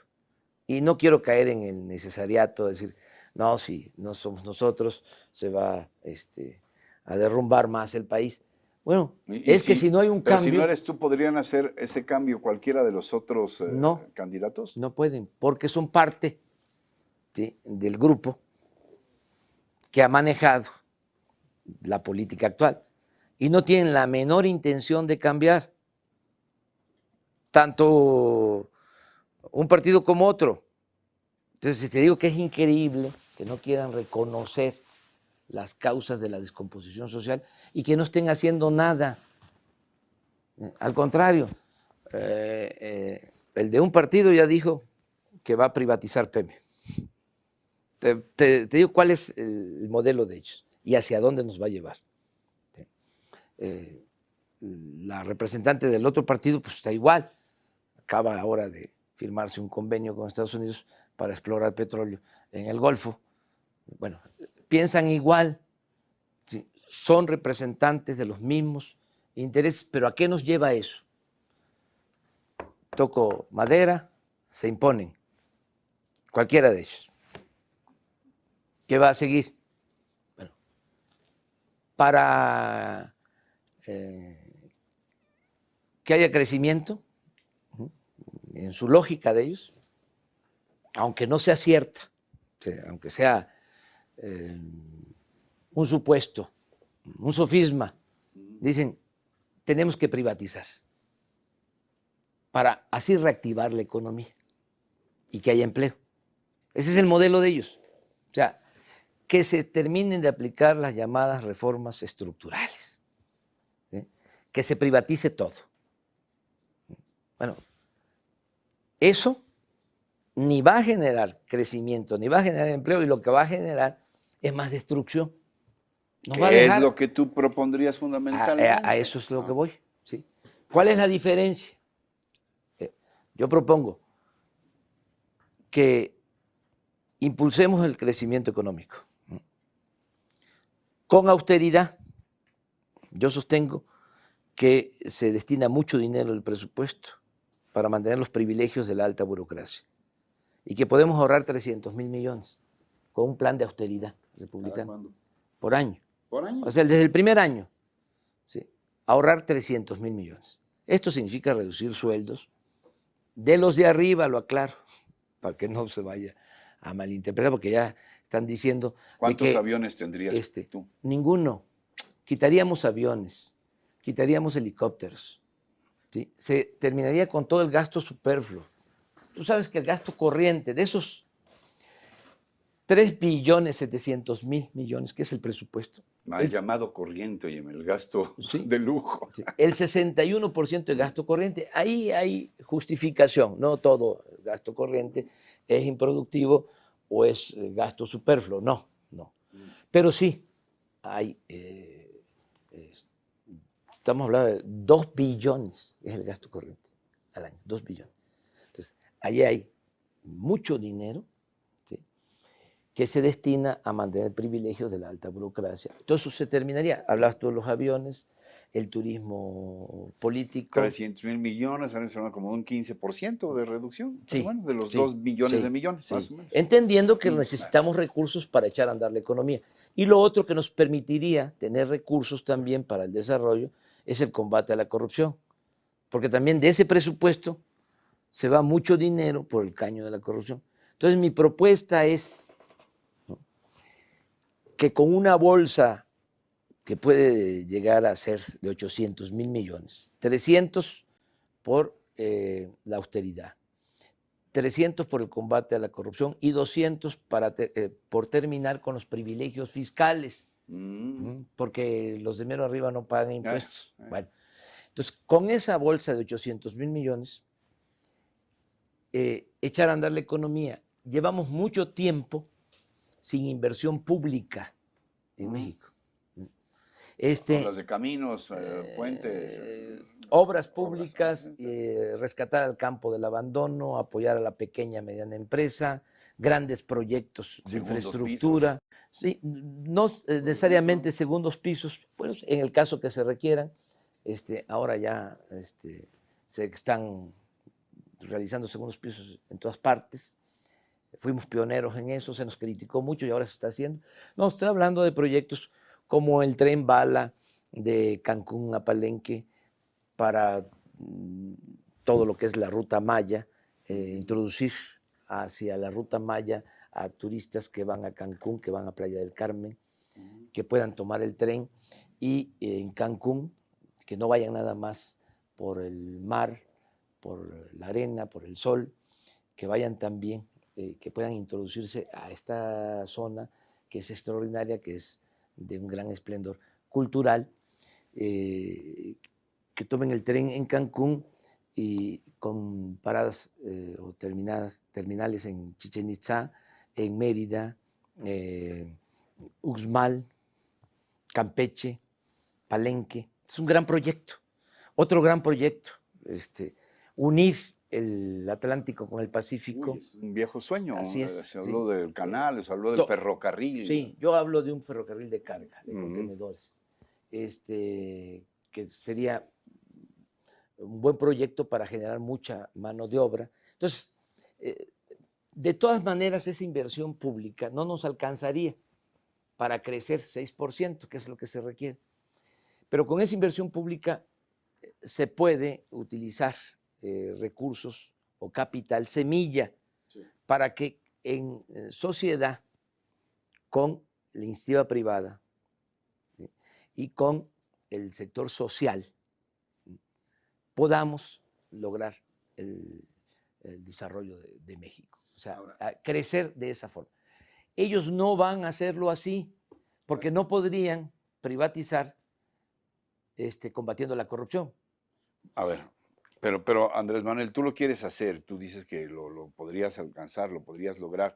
C: Y no quiero caer en el necesariato, decir, no, si no somos nosotros, se va a derrumbar más el país. Bueno, es que si no hay un
B: pero
C: cambio...
B: si no eres tú, ¿podrían hacer ese cambio cualquiera de los otros
C: no,
B: candidatos?
C: No pueden, porque son parte, ¿sí?, del grupo que ha manejado la política actual y no tienen la menor intención de cambiar, tanto un partido como otro. Entonces, te digo que es increíble que no quieran reconocer las causas de la descomposición social y que no estén haciendo nada. Al contrario, el de un partido ya dijo que va a privatizar Pemex. Te digo cuál es el modelo de ellos y hacia dónde nos va a llevar. La representante del otro partido pues está igual, acaba ahora de firmarse un convenio con Estados Unidos para explorar petróleo en el Golfo. Bueno, piensan igual, ¿sí?, son representantes de los mismos intereses, pero ¿a qué nos lleva eso? Toco madera, se imponen, cualquiera de ellos. ¿Qué va a seguir? Bueno, para que haya crecimiento, en su lógica de ellos, aunque no sea cierta, aunque sea un supuesto, un sofisma, dicen, tenemos que privatizar para así reactivar la economía y que haya empleo. Ese es el modelo de ellos. O sea, que se terminen de aplicar las llamadas reformas estructurales, ¿sí? Que se privatice todo. Bueno, eso ni va a generar crecimiento, ni va a generar empleo, y lo que va a generar es más destrucción.
B: Nos va a dejar, es lo que tú propondrías fundamentalmente?
C: A eso es lo que voy. ¿Sí? ¿Cuál es la diferencia? Yo propongo que impulsemos el crecimiento económico con austeridad. Yo sostengo que se destina mucho dinero del presupuesto para mantener los privilegios de la alta burocracia y que podemos ahorrar 300 mil millones con un plan de austeridad republicano por año.
B: ¿Por año?
C: O sea, desde el primer año, ¿sí? Ahorrar 300 mil millones. Esto significa reducir sueldos de los de arriba, lo aclaro, para que no se vaya a malinterpretar, porque ya están diciendo...
B: ¿Cuántos aviones tendrías tú?
C: Ninguno. Quitaríamos aviones, quitaríamos helicópteros, ¿sí? Se terminaría con todo el gasto superfluo. Tú sabes que el gasto corriente de esos 3.700.000.000.000, que es el presupuesto.
B: Mal llamado corriente, oye, el gasto de lujo.
C: Sí, el 61% de gasto corriente, ahí hay justificación, no todo gasto corriente es improductivo o es gasto superfluo, no. Pero sí, hay, estamos hablando de 2 billones, es el gasto corriente al año, 2 billones. Entonces, ahí hay mucho dinero, ¿sí?, que se destina a mantener privilegios de la alta burocracia. Todo eso se terminaría. Hablabas tú de los aviones, el turismo político.
B: 300 mil millones, son como un 15% de reducción,
C: sí,
B: más o menos, de los 2 billones de millones,
C: sí.
B: Más o menos.
C: Entendiendo que necesitamos recursos para echar a andar la economía. Y lo otro que nos permitiría tener recursos también para el desarrollo es el combate a la corrupción. Porque también de ese presupuesto se va mucho dinero por el caño de la corrupción. Entonces mi propuesta es, ¿no?, que con una bolsa que puede llegar a ser de 800 mil millones, 300 por la austeridad, 300 por el combate a la corrupción y 200 por terminar con los privilegios fiscales, porque los de mero arriba no pagan impuestos. Bueno, entonces, con esa bolsa de 800 mil millones, echar a andar la economía. Llevamos mucho tiempo sin inversión pública en México.
B: Obras de caminos, puentes.
C: Obras públicas, rescatar al campo del abandono, apoyar a la pequeña y mediana empresa, grandes proyectos de infraestructura. Sí, no necesariamente segundos pisos, bueno, en el caso que se requieran. Ahora ya se están realizando segundos pisos en todas partes. Fuimos pioneros en eso, se nos criticó mucho y ahora se está haciendo. No, estoy hablando de proyectos como el tren bala de Cancún a Palenque para todo lo que es la ruta Maya, introducir hacia la ruta Maya a turistas que van a Cancún, que van a Playa del Carmen, que puedan tomar el tren y en Cancún, que no vayan nada más por el mar, por la arena, por el sol, que vayan también, que puedan introducirse a esta zona que es extraordinaria, que es de un gran esplendor cultural, que tomen el tren en Cancún y con paradas o terminales en Chichén Itzá, en Mérida, Uxmal, Campeche, Palenque. Es un gran proyecto. Otro gran proyecto, unir el Atlántico con el Pacífico.
B: Uy, es un viejo sueño.
C: Así es.
B: Se habló del canal, se habló del ferrocarril.
C: Sí, yo hablo de un ferrocarril de carga, de contenedores, que sería un buen proyecto para generar mucha mano de obra. Entonces, De todas maneras, esa inversión pública no nos alcanzaría para crecer 6%, que es lo que se requiere. Pero con esa inversión pública se puede utilizar recursos o capital semilla para que en sociedad con la iniciativa privada, ¿sí?, y con el sector social podamos lograr el desarrollo de México. O sea, crecer de esa forma. Ellos no van a hacerlo así porque no podrían privatizar combatiendo la corrupción.
B: A ver, pero Andrés Manuel, tú lo quieres hacer, tú dices que lo podrías alcanzar, lo podrías lograr,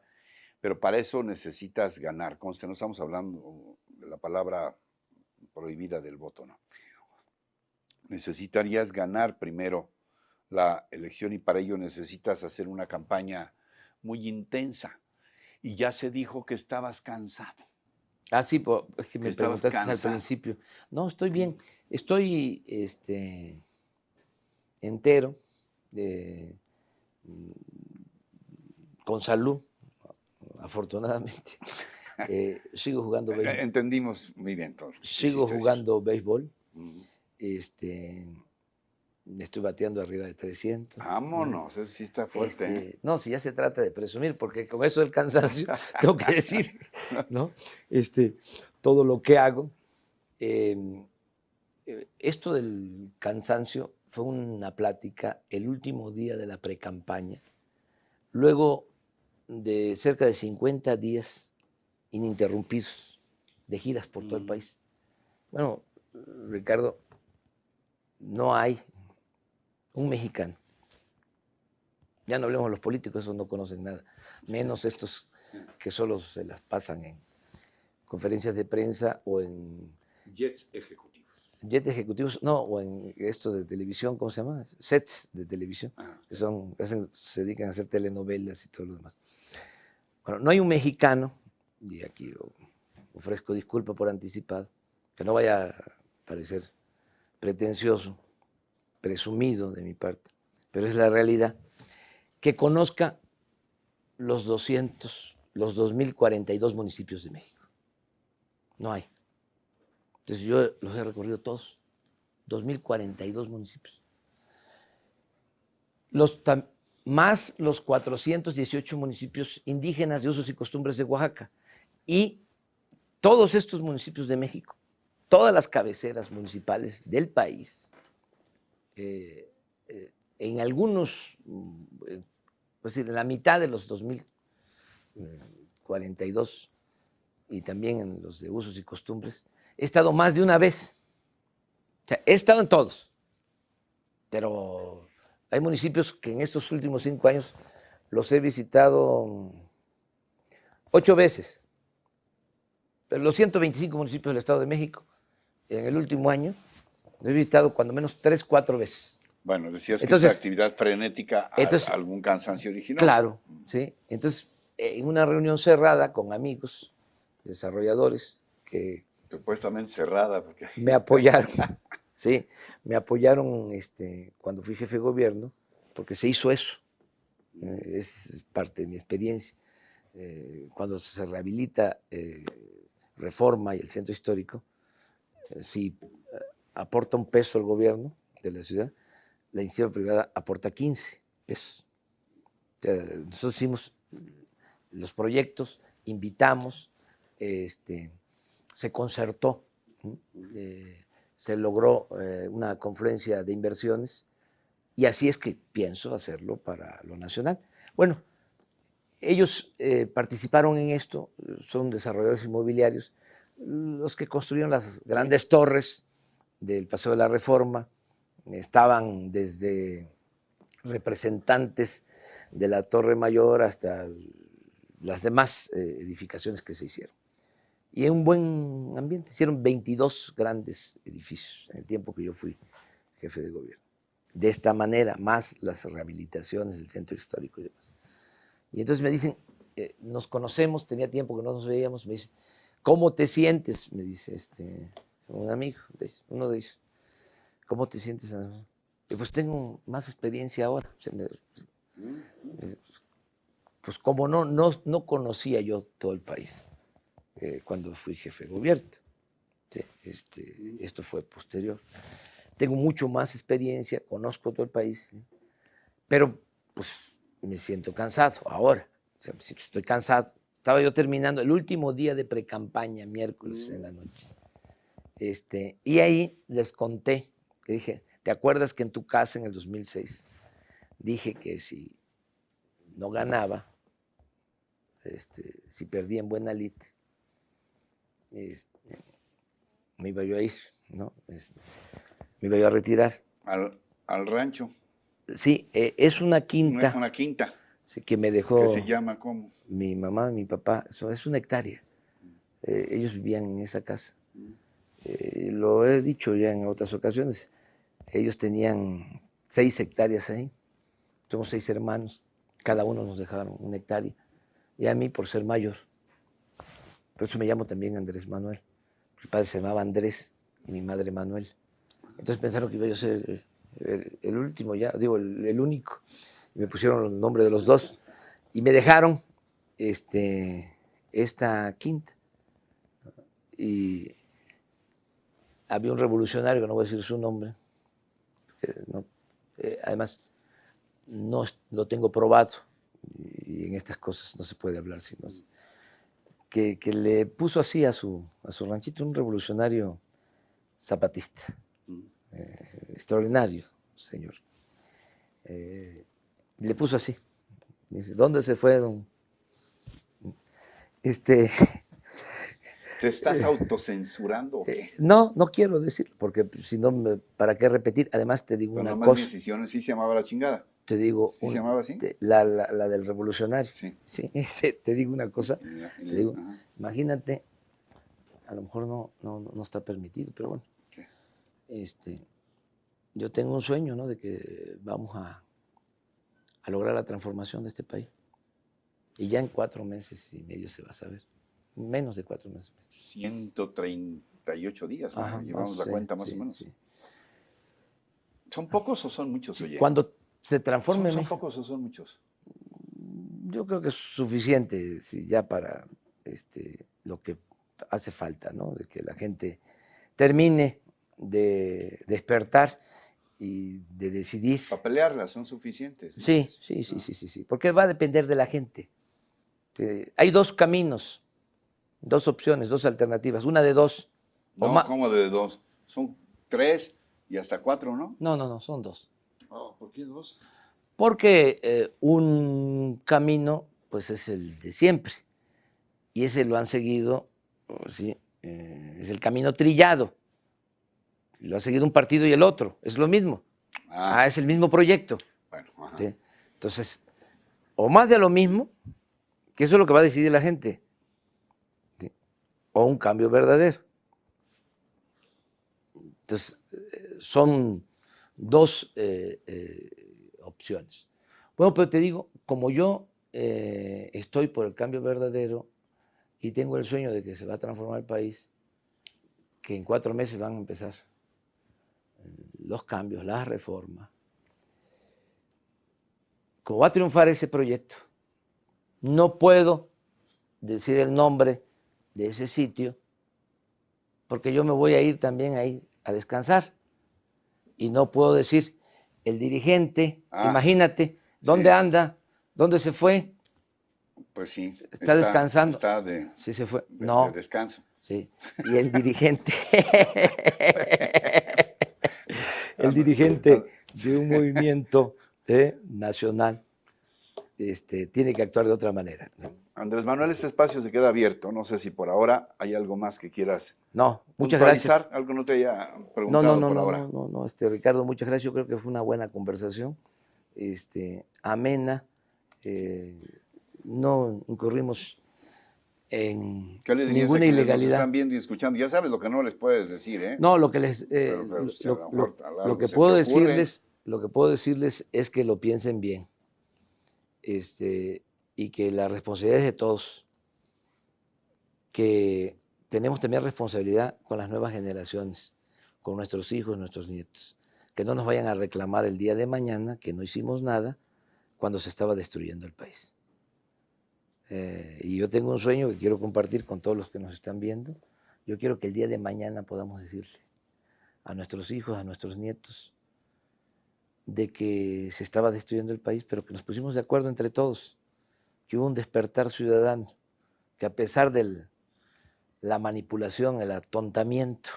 B: pero para eso necesitas ganar. Conste, no estamos hablando de la palabra prohibida del voto, ¿no? Necesitarías ganar primero la elección y para ello necesitas hacer una campaña muy intensa. Y ya se dijo que estabas cansado.
C: Ah, sí, es que me preguntaste al
B: cansado.
C: principio. No, estoy bien. Estoy entero, con salud, afortunadamente. Sigo jugando béisbol.
B: Entendimos muy bien todo.
C: Sigo jugando béisbol.
B: Uh-huh.
C: Estoy bateando arriba de 300.
B: Vámonos, eso sí está fuerte.
C: No, si ya se trata de presumir, porque con eso del cansancio, tengo que decir, ¿no? Todo lo que hago. Esto del cansancio fue una plática el último día de la precampaña, luego de cerca de 50 días ininterrumpidos de giras por todo el país. Bueno, Ricardo, no hay un mexicano, ya no hablemos de los políticos, esos no conocen nada, menos estos que solo se las pasan en conferencias de prensa o en
B: jets ejecutivos.
C: Jets ejecutivos, no, o en estos de televisión, ¿cómo se llama? Sets de televisión, que se dedican a hacer telenovelas y todo lo demás. Bueno, no hay un mexicano, y aquí ofrezco disculpa por anticipado, que no vaya a parecer pretencioso, presumido de mi parte, pero es la realidad, que conozca los 2042 municipios de México. No hay. Entonces yo los he recorrido todos, 2042 municipios. Más los 418 municipios indígenas de usos y costumbres de Oaxaca. Y todos estos municipios de México, todas las cabeceras municipales del país, en algunos, pues en la mitad de los 2042 y también en los de usos y costumbres, he estado más de una vez. O sea, he estado en todos, pero hay municipios que en estos últimos 5 años los he visitado 8 veces. Pero los 125 municipios del Estado de México, en el último año, los he visitado cuando menos 3, 4 veces.
B: Bueno, decías que esa actividad frenética algún cansancio original.
C: Claro, sí. Entonces, en una reunión cerrada con amigos, desarrolladores, que
B: supuestamente cerrada, porque
C: me apoyaron, sí, me apoyaron cuando fui jefe de gobierno, porque se hizo eso, es parte de mi experiencia. Cuando se rehabilita Reforma y el centro histórico, si aporta un peso el gobierno de la ciudad, la iniciativa privada aporta 15 pesos. O sea, nosotros hicimos los proyectos, invitamos, se concertó, se logró una confluencia de inversiones y así es que pienso hacerlo para lo nacional. Bueno, ellos participaron en esto, son desarrolladores inmobiliarios, los que construyeron las grandes torres del Paseo de la Reforma, estaban desde representantes de la Torre Mayor hasta las demás edificaciones que se hicieron. Y en un buen ambiente, hicieron 22 grandes edificios en el tiempo que yo fui jefe de gobierno. De esta manera, más las rehabilitaciones del centro histórico y demás. Y entonces me dicen, nos conocemos, tenía tiempo que no nos veíamos, me dice, ¿cómo te sientes? Me dice un amigo, uno de ellos, ¿cómo te sientes? Y pues tengo más experiencia ahora. pues como no conocía yo todo el país cuando fui jefe de gobierno. Sí, esto fue posterior. Tengo mucho más experiencia, conozco todo el país, ¿sí? Pero pues me siento cansado ahora. O sea, estoy cansado. Estaba yo terminando el último día de precampaña, miércoles en la noche. Y ahí les conté, le dije, ¿te acuerdas que en tu casa en el 2006 dije que si no ganaba, si perdía en Buena Lid, me iba yo a ir, ¿no? Me iba yo a retirar.
B: Al rancho.
C: Sí, es una quinta.
B: Una quinta.
C: Sí, que me dejó.
B: ¿Qué se llama cómo?
C: Mi mamá, mi papá. Es una hectárea. Ellos vivían en esa casa. Lo he dicho ya en otras ocasiones. Ellos tenían 6 hectáreas ahí. Somos 6 hermanos. Cada uno nos dejaron una hectárea. Y a mí, por ser mayor. Por eso me llamo también Andrés Manuel. Mi padre se llamaba Andrés y mi madre Manuel. Entonces pensaron que iba yo a ser el último ya, digo, el único. Y me pusieron el nombre de los dos. Y me dejaron esta quinta. Y había un revolucionario, que no voy a decir su nombre, además no lo tengo probado, y en estas cosas no se puede hablar, sino que le puso así a su ranchito, un revolucionario zapatista, extraordinario, señor. Le puso así, dice, ¿dónde se fue, don?
B: ¿Te estás autocensurando o qué?
C: No quiero decir, porque si no, ¿para qué repetir? Además te digo una cosa.
B: Decisiones sí se llamaba La Chingada.
C: Te digo,
B: ¿Sí se llamaba así?
C: La del revolucionario.
B: Sí.
C: Sí, te digo una cosa. Te digo, imagínate, a lo mejor no está permitido, pero bueno. ¿Qué? Yo tengo un sueño, ¿no? De que vamos a lograr la transformación de este país. Y ya en 4 meses y medio se va a saber. Menos de 4 meses.
B: 138 días,
C: ajá,
B: llevamos la cuenta más o menos.
C: Sí.
B: ¿Son pocos o son muchos, oye?
C: Cuando se transforme...
B: ¿Son pocos o son muchos?
C: Yo creo que es suficiente ya para lo que hace falta, ¿no? De que la gente termine de despertar y de decidir.
B: Para pelearlas son suficientes.
C: Sí. Porque va a depender de la gente. Hay 2 caminos, 2 opciones, 2 alternativas, una de 2.
B: No, ¿cómo de 2? Son 3 y hasta 4, ¿no?
C: No, son 2.
B: Oh, ¿por qué 2?
C: Porque un camino, pues es el de siempre, y ese lo han seguido, ¿sí? Es el camino trillado, lo ha seguido un partido y el otro, es lo mismo, es el mismo proyecto.
B: Bueno, ajá.
C: ¿Sí? Entonces, o más de lo mismo, que eso es lo que va a decidir la gente, ¿sí? O un cambio verdadero. Entonces, son 2 opciones. Bueno, pero te digo, como yo estoy por el cambio verdadero y tengo el sueño de que se va a transformar el país, que en 4 meses van a empezar los cambios, las reformas, como va a triunfar ese proyecto, no puedo decir el nombre de ese sitio porque yo me voy a ir también ahí a descansar y no puedo decir el dirigente, imagínate, ¿dónde anda? ¿Dónde se fue?
B: Pues sí.
C: Está descansando.
B: Sí,
C: se fue.
B: De descanso.
C: Sí. Y el dirigente, el dirigente de un movimiento nacional, tiene que actuar de otra manera, ¿no?
B: Andrés Manuel, este espacio se queda abierto. No sé si por ahora hay algo más que quieras.
C: No, muchas gracias.
B: ¿Algo no te haya preguntado por ahora?
C: No, Ricardo, muchas gracias. Yo creo que fue una buena conversación, amena. No incurrimos en ninguna ilegalidad.
B: Nos están viendo y escuchando. Ya sabes lo que no les puedes decir, ¿eh?
C: No, lo que les lo que puedo decirles es que lo piensen bien. Y que la responsabilidad es de todos. Que tenemos también responsabilidad con las nuevas generaciones, con nuestros hijos, nuestros nietos, que no nos vayan a reclamar el día de mañana que no hicimos nada cuando se estaba destruyendo el país. Y yo tengo un sueño que quiero compartir con todos los que nos están viendo. Yo quiero que el día de mañana podamos decirle a nuestros hijos, a nuestros nietos, de que se estaba destruyendo el país, pero que nos pusimos de acuerdo entre todos, que hubo un despertar ciudadano, que a pesar de la manipulación, el atontamiento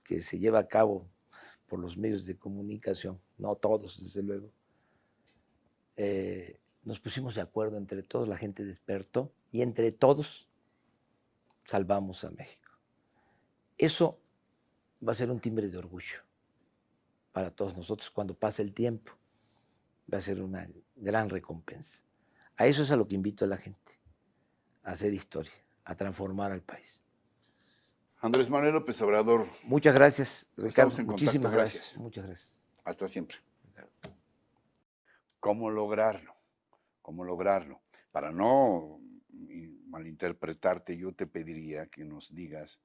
C: que se lleva a cabo por los medios de comunicación, no todos, desde luego, nos pusimos de acuerdo entre todos, la gente despertó y entre todos salvamos a México. Eso va a ser un timbre de orgullo para todos nosotros cuando pase el tiempo. Va a ser una gran recompensa. A eso es a lo que invito a la gente, a hacer historia, a transformar al país.
B: Andrés Manuel López Obrador.
C: Muchas gracias, Ricardo.
B: Estamos en
C: Muchísimas
B: contacto.
C: gracias. Muchas gracias.
B: Hasta siempre. ¿Cómo lograrlo? ¿Cómo lograrlo? Para no malinterpretarte, yo te pediría que nos digas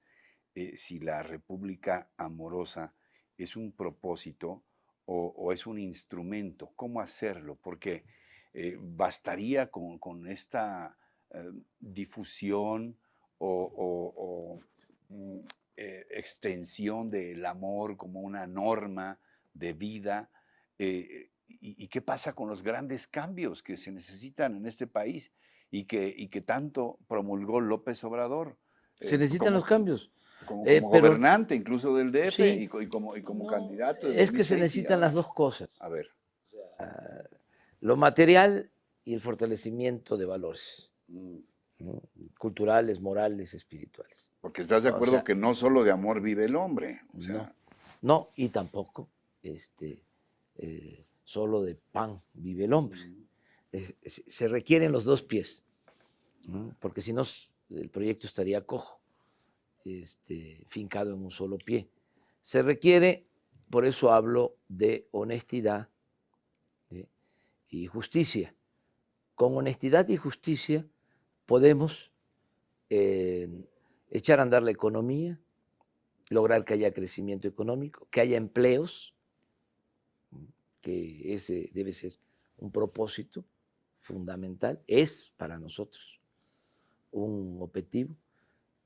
B: si la República Amorosa es un propósito o es un instrumento. ¿Cómo hacerlo? Porque bastaría con esta difusión o extensión del amor como una norma de vida. ¿Y qué pasa con los grandes cambios que se necesitan en este país y que tanto promulgó López Obrador?
C: Se necesitan los cambios.
B: Como
C: Pero,
B: gobernante incluso del DF
C: sí,
B: y como
C: no,
B: candidato.
C: Es que se necesitan las dos cosas.
B: A ver.
C: Lo material y el fortalecimiento de valores. ¿No? Culturales, morales, espirituales.
B: Porque estás de acuerdo que no solo de amor vive el hombre. O sea,
C: no, y tampoco solo de pan vive el hombre. Se requieren los dos pies, porque si no el proyecto estaría cojo, fincado en un solo pie. Se requiere, por eso hablo de honestidad y justicia. Con honestidad y justicia podemos echar a andar la economía, lograr que haya crecimiento económico, que haya empleos, que ese debe ser un propósito fundamental, es para nosotros un objetivo,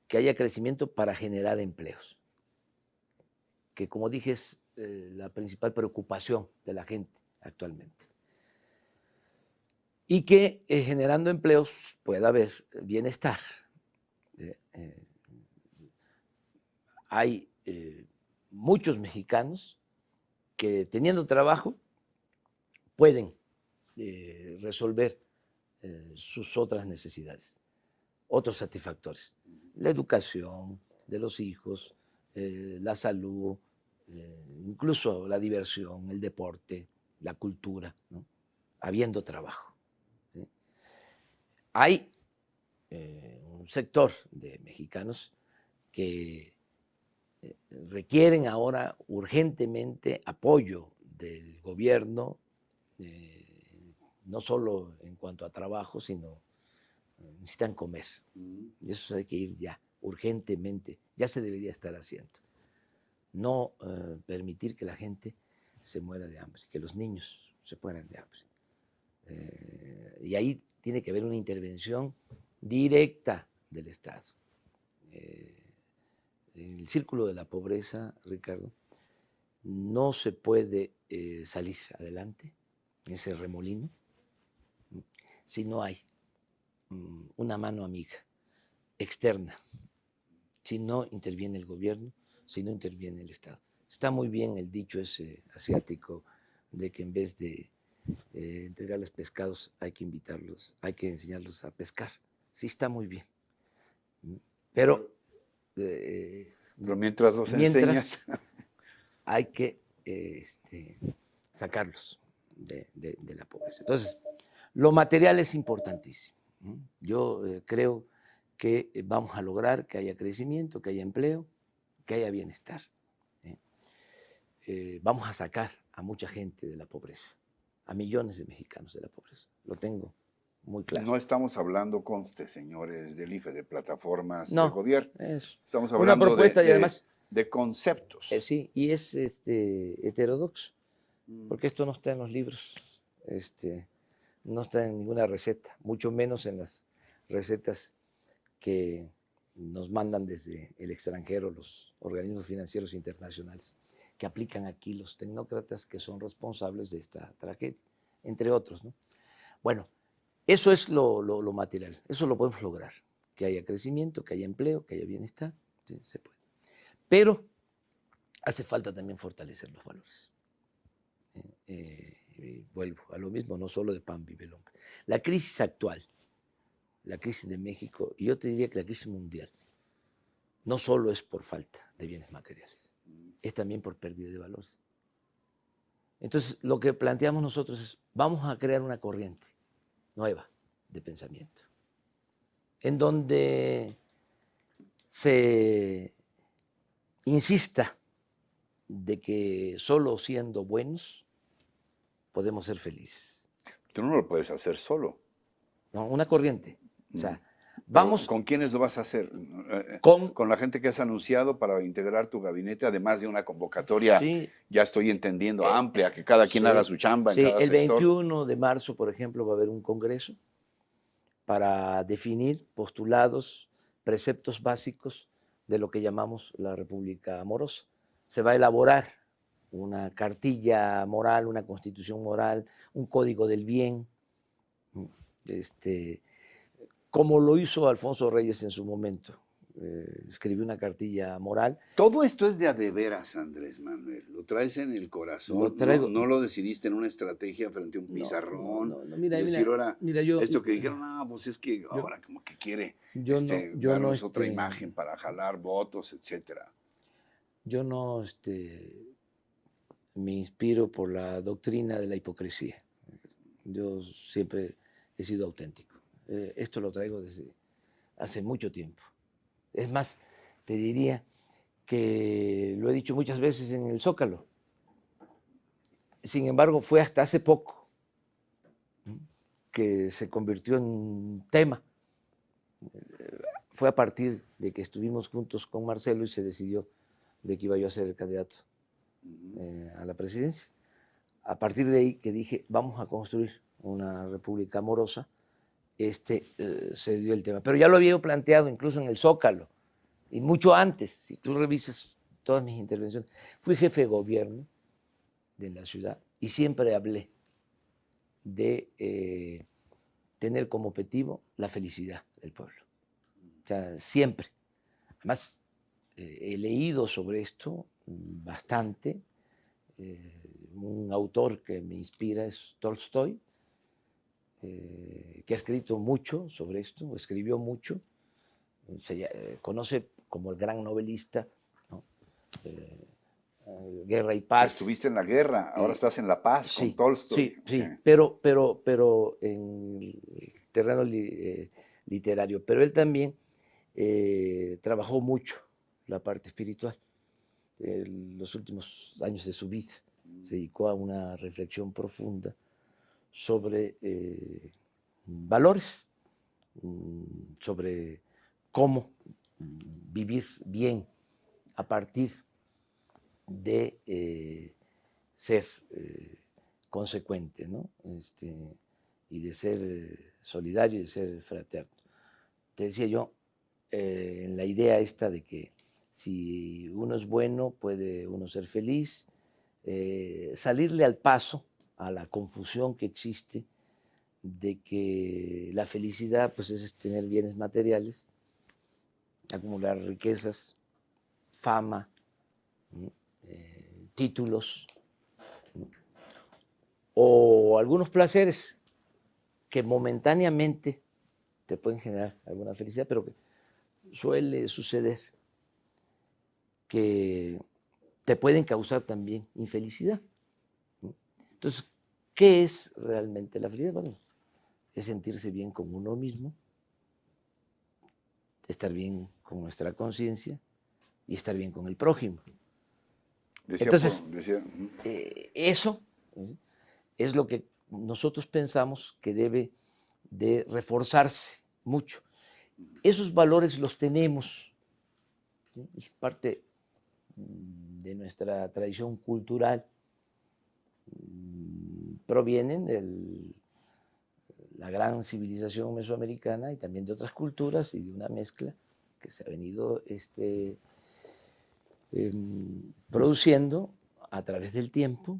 C: que haya crecimiento para generar empleos, que como dije es la principal preocupación de la gente actualmente. Y que generando empleos pueda haber bienestar. Hay muchos mexicanos que teniendo trabajo pueden resolver sus otras necesidades, otros satisfactores. La educación de los hijos, la salud, incluso la diversión, el deporte, la cultura, ¿no? Habiendo trabajo. Hay un sector de mexicanos que requieren ahora urgentemente apoyo del gobierno, no solo en cuanto a trabajo, sino necesitan comer. Y eso hay que ir ya, urgentemente, ya se debería estar haciendo. No permitir que la gente se muera de hambre, que los niños se mueran de hambre. Y ahí tiene que haber una intervención directa del Estado. En el círculo de la pobreza, Ricardo, no se puede salir adelante en ese remolino si no hay una mano amiga externa, si no interviene el gobierno, si no interviene el Estado. Está muy bien el dicho ese asiático de que en vez de entregarles pescados hay que invitarlos, hay que enseñarlos a pescar. Sí, está muy bien. Pero
B: mientras los enseñas,
C: hay que sacarlos de la pobreza. Entonces, lo material es importantísimo. Yo creo que vamos a lograr que haya crecimiento, que haya empleo, que haya bienestar. Vamos a sacar a mucha gente de la pobreza, a millones de mexicanos de la pobreza. Lo tengo muy claro.
B: No estamos hablando, conste, señores del IFE, de plataformas de gobierno. Estamos hablando
C: una propuesta y además
B: de conceptos.
C: Sí, y es heterodoxo, porque esto no está en los libros no está en ninguna receta, mucho menos en las recetas que nos mandan desde el extranjero los organismos financieros internacionales, que aplican aquí los tecnócratas que son responsables de esta tragedia, entre otros, ¿no? Bueno, eso es lo material, eso lo podemos lograr, que haya crecimiento, que haya empleo, que haya bienestar, sí, se puede. Pero hace falta también fortalecer los valores. Vuelvo a lo mismo, no solo de pan vive el hombre. La crisis actual, la crisis de México, y yo te diría que la crisis mundial, no solo es por falta de bienes materiales, es también por pérdida de valores. Entonces, lo que planteamos nosotros es, vamos a crear una corriente nueva de pensamiento, en donde se insista de que solo siendo buenos podemos ser felices.
B: Tú no lo puedes hacer solo.
C: ¿No? Una corriente. O sea,
B: Pero,
C: vamos
B: ¿con quiénes lo vas a hacer?
C: con
B: la gente que has anunciado para integrar tu gabinete, además de una convocatoria,
C: sí,
B: ya estoy entendiendo, amplia, que cada quien
C: sí,
B: haga su chamba en
C: sí,
B: cada
C: el
B: sector.
C: 21 de marzo, por ejemplo, va a haber un congreso para definir postulados, preceptos básicos de lo que llamamos la República Amorosa. Se va a elaborar una cartilla moral, una constitución moral, un código del bien, como lo hizo Alfonso Reyes en su momento. Escribió una cartilla moral.
B: Todo esto es de a de veras, Andrés Manuel. Lo traes en el corazón.
C: Lo traigo.
B: No lo decidiste en una estrategia frente a un pizarrón.
C: No, mira,
B: decir ahora,
C: yo,
B: esto que dijeron, pues es que ahora como que quiere darnos otra imagen para jalar votos, etcétera.
C: Yo no me inspiro por la doctrina de la hipocresía. Yo siempre he sido auténtico. Esto lo traigo desde hace mucho tiempo. Es más, te diría que lo he dicho muchas veces en el Zócalo. Sin embargo, fue hasta hace poco que se convirtió en tema. Fue a partir de que estuvimos juntos con Marcelo y se decidió de que iba yo a ser el candidato a la presidencia. A partir de ahí que dije, vamos a construir una república amorosa, se dio el tema. Pero ya lo había planteado incluso en el Zócalo, y mucho antes, si tú revisas todas mis intervenciones. Fui jefe de gobierno de la ciudad y siempre hablé de tener como objetivo la felicidad del pueblo. O sea, siempre. Además, he leído sobre esto bastante. Un autor que me inspira es Tolstoy, que ha escrito mucho sobre esto, escribió mucho, se conoce como el gran novelista, ¿no? Guerra y Paz.
B: Estuviste en la guerra, ahora estás en la paz
C: sí,
B: con Tolstoy.
C: Sí, pero en el terreno literario. Pero él también trabajó mucho la parte espiritual. En los últimos años de su vida se dedicó a una reflexión profunda sobre valores, sobre cómo vivir bien a partir de ser consecuente, ¿no? Y de ser solidario y de ser fraterno. Te decía yo, en la idea esta de que si uno es bueno, puede uno ser feliz, salirle al paso a la confusión que existe de que la felicidad pues, es tener bienes materiales, acumular riquezas, fama, títulos, o algunos placeres que momentáneamente te pueden generar alguna felicidad, pero que suele suceder que te pueden causar también infelicidad. Entonces, ¿qué es realmente la felicidad? Bueno, es sentirse bien con uno mismo, estar bien con nuestra conciencia y estar bien con el prójimo. Entonces, eso es lo que nosotros pensamos que debe de reforzarse mucho. Esos valores los tenemos, ¿sí? Es parte de nuestra tradición cultural, provienen la gran civilización mesoamericana y también de otras culturas y de una mezcla que se ha venido produciendo a través del tiempo.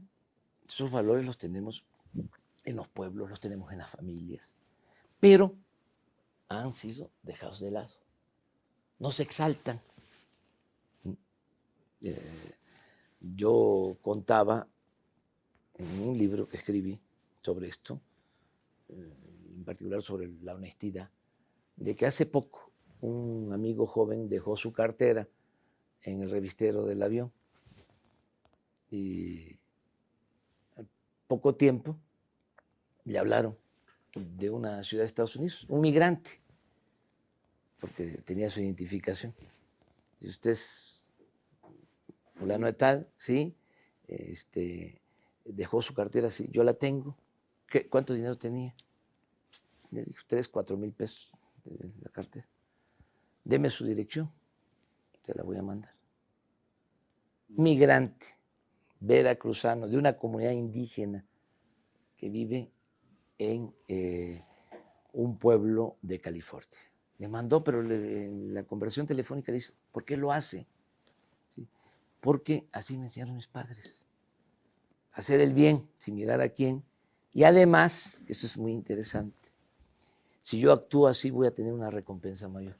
C: Esos valores los tenemos en los pueblos, los tenemos en las familias, pero han sido dejados de lado. No se exaltan. Yo contaba en un libro que escribí sobre esto, en particular sobre la honestidad, de que hace poco un amigo joven dejó su cartera en el revistero del avión y al poco tiempo le hablaron de una ciudad de Estados Unidos, un migrante, porque tenía su identificación. Y usted es fulano de tal, ¿sí? Dejó su cartera, sí, yo la tengo. ¿Cuánto dinero tenía? Le dijo 3, 4 mil pesos de la cartera. Deme su dirección, se la voy a mandar. Migrante, veracruzano, de una comunidad indígena que vive en un pueblo de California. Le mandó, pero en la conversación telefónica le dice, ¿por qué lo hace? ¿Sí? Porque así me enseñaron mis padres. Hacer el bien sin mirar a quién. Y además, eso es muy interesante, si yo actúo así voy a tener una recompensa mayor.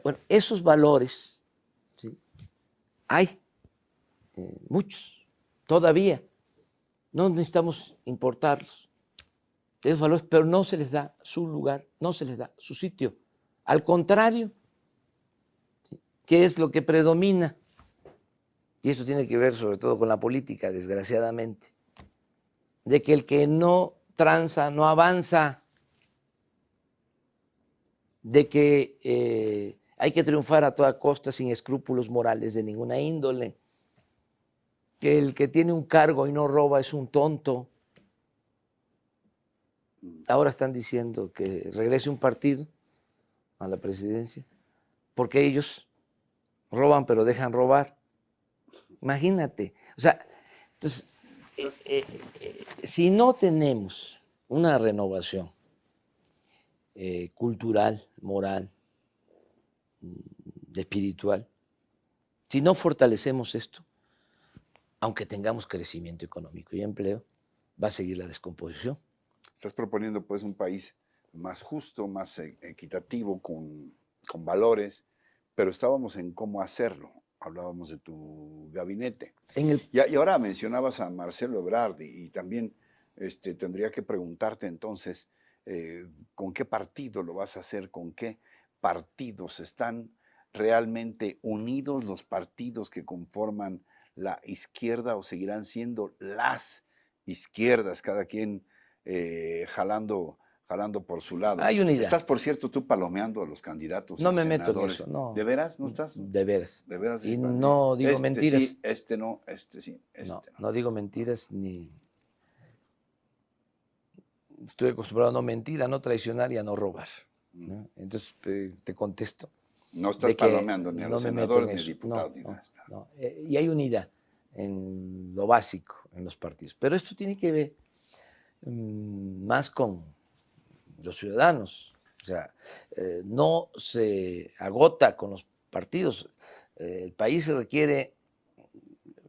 C: Bueno, esos valores, ¿sí? Hay muchos, todavía. No necesitamos importarlos. Esos valores, pero no se les da su lugar, no se les da su sitio. Al contrario, ¿sí? ¿Qué es lo que predomina? Y esto tiene que ver sobre todo con la política, desgraciadamente, de que el que no tranza no avanza, de que hay que triunfar a toda costa sin escrúpulos morales de ninguna índole, que el que tiene un cargo y no roba es un tonto. Ahora están diciendo que regrese un partido a la presidencia porque ellos roban pero dejan robar. Imagínate. O sea, entonces, si no tenemos una renovación cultural, moral, espiritual, si no fortalecemos esto, aunque tengamos crecimiento económico y empleo, va a seguir la descomposición.
B: Estás proponiendo pues un país más justo, más equitativo, con valores, pero estábamos en cómo hacerlo. Hablábamos de tu gabinete. Y ahora mencionabas a Marcelo Ebrard y también tendría que preguntarte entonces, ¿con qué partido lo vas a hacer? ¿Con qué partidos están realmente unidos los partidos que conforman la izquierda o seguirán siendo las izquierdas, cada quien jalando por su lado?
C: Hay unidad.
B: Estás, por cierto, tú palomeando a los candidatos.
C: No me meto en eso, no.
B: ¿De veras no estás?
C: De veras.
B: ¿De veras?
C: Y no digo mentiras.
B: Sí, no, sí,
C: no digo mentiras ni... Estoy acostumbrado a no mentir, a no traicionar y a no robar, ¿no? Entonces te contesto.
B: No estás palomeando ni a los senadores ni a diputados ni nada.
C: No. Y hay unidad en lo básico en los partidos. Pero esto tiene que ver más con los ciudadanos. O sea, no se agota con los partidos. El país requiere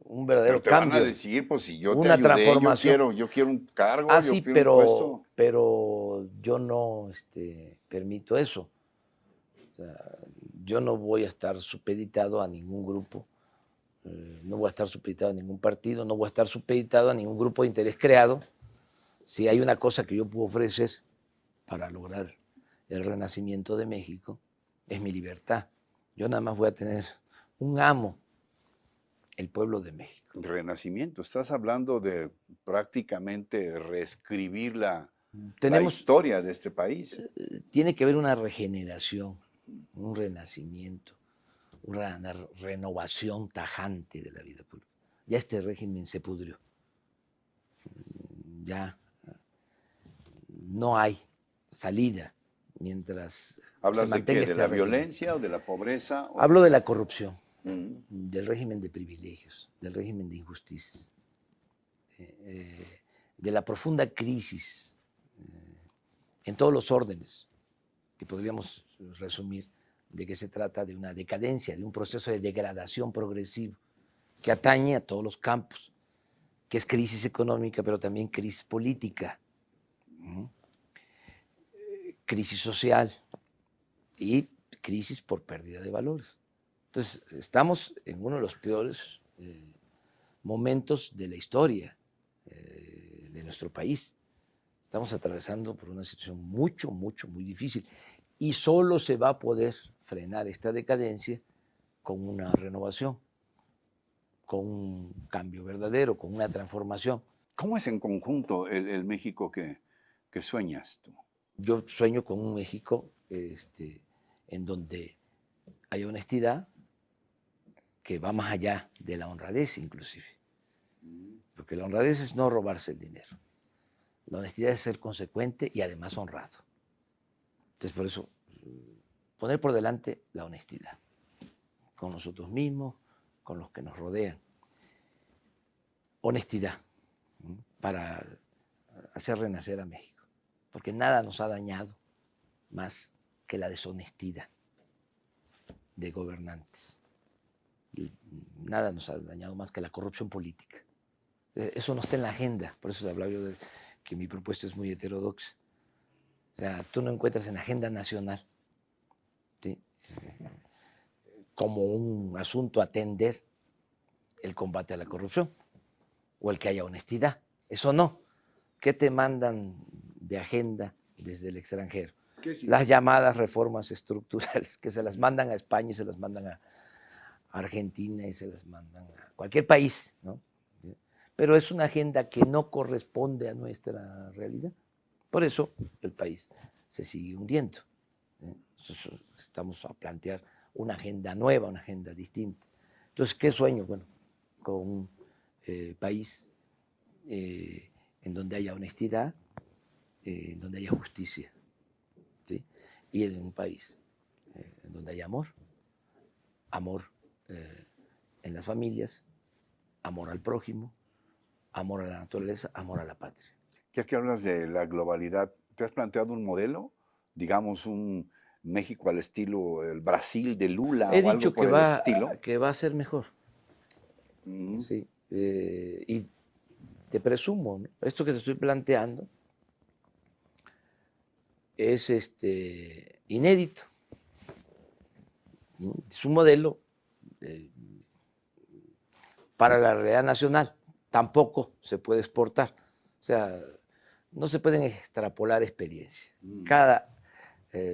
C: un verdadero cambio.
B: Van a decir, pues si yo
C: una
B: te ayudé,
C: transformación.
B: Yo quiero un cargo,
C: sí,
B: yo quiero un puesto.
C: Pero yo no permito eso. O sea, yo no voy a estar supeditado a ningún grupo, no voy a estar supeditado a ningún partido, no voy a estar supeditado a ningún grupo de interés creado. Si hay una cosa que yo puedo ofrecer para lograr el renacimiento de México, es mi libertad. Yo nada más voy a tener un amo, el pueblo de México.
B: Renacimiento, estás hablando de prácticamente reescribir la historia de este país.
C: Tiene que haber una regeneración, un renacimiento, una renovación tajante de la vida pública. Ya este régimen se pudrió. Ya no hay salida mientras
B: ¿Hablas
C: se mantenga
B: de qué? ¿De la violencia o de la pobreza?
C: Hablo de la corrupción, del régimen de privilegios, del régimen de injusticias, de la profunda crisis en todos los órdenes, que podríamos resumir de que se trata de una decadencia, de un proceso de degradación progresivo que atañe a todos los campos, que es crisis económica, pero también crisis política, crisis social y crisis por pérdida de valores. Entonces, estamos en uno de los peores momentos de la historia de nuestro país. Estamos atravesando por una situación muy difícil y solo se va a poder frenar esta decadencia con una renovación, con un cambio verdadero, con una transformación.
B: ¿Cómo es en conjunto el México que sueñas tú?
C: Yo sueño con un México en donde haya honestidad, que va más allá de la honradez inclusive. Porque la honradez es no robarse el dinero. La honestidad es ser consecuente y además honrado. Entonces, por eso, poner por delante la honestidad, con nosotros mismos, con los que nos rodean. Honestidad, para hacer renacer a México. Porque nada nos ha dañado más que la deshonestidad de gobernantes. Nada nos ha dañado más que la corrupción política. Eso no está en la agenda, por eso hablaba yo de que mi propuesta es muy heterodoxa. O sea, tú no encuentras en la agenda nacional, ¿sí?, como un asunto a atender el combate a la corrupción o el que haya honestidad. Eso no. ¿Qué te mandan de agenda desde el extranjero? Las llamadas reformas estructurales, que se las mandan a España y se las mandan a Argentina y se las mandan a cualquier país, ¿no? Pero es una agenda que no corresponde a nuestra realidad. Por eso el país se sigue hundiendo. Estamos a plantear una agenda nueva, una agenda distinta. Entonces, ¿qué sueño? Bueno, con un país en donde haya honestidad, en donde haya justicia, ¿sí? Y en un país en donde haya amor, amor en las familias, amor al prójimo, amor a la naturaleza, amor a la patria.
B: Ya que hablas de la globalidad, ¿te has planteado un modelo? Digamos, un México al estilo el Brasil de Lula
C: He
B: o algo
C: dicho
B: por el estilo.
C: que va a ser mejor. Sí. Y te presumo, ¿no? Esto que te estoy planteando es inédito. Es un modelo para la realidad nacional. Tampoco se puede exportar. O sea, no se pueden extrapolar experiencias. Cada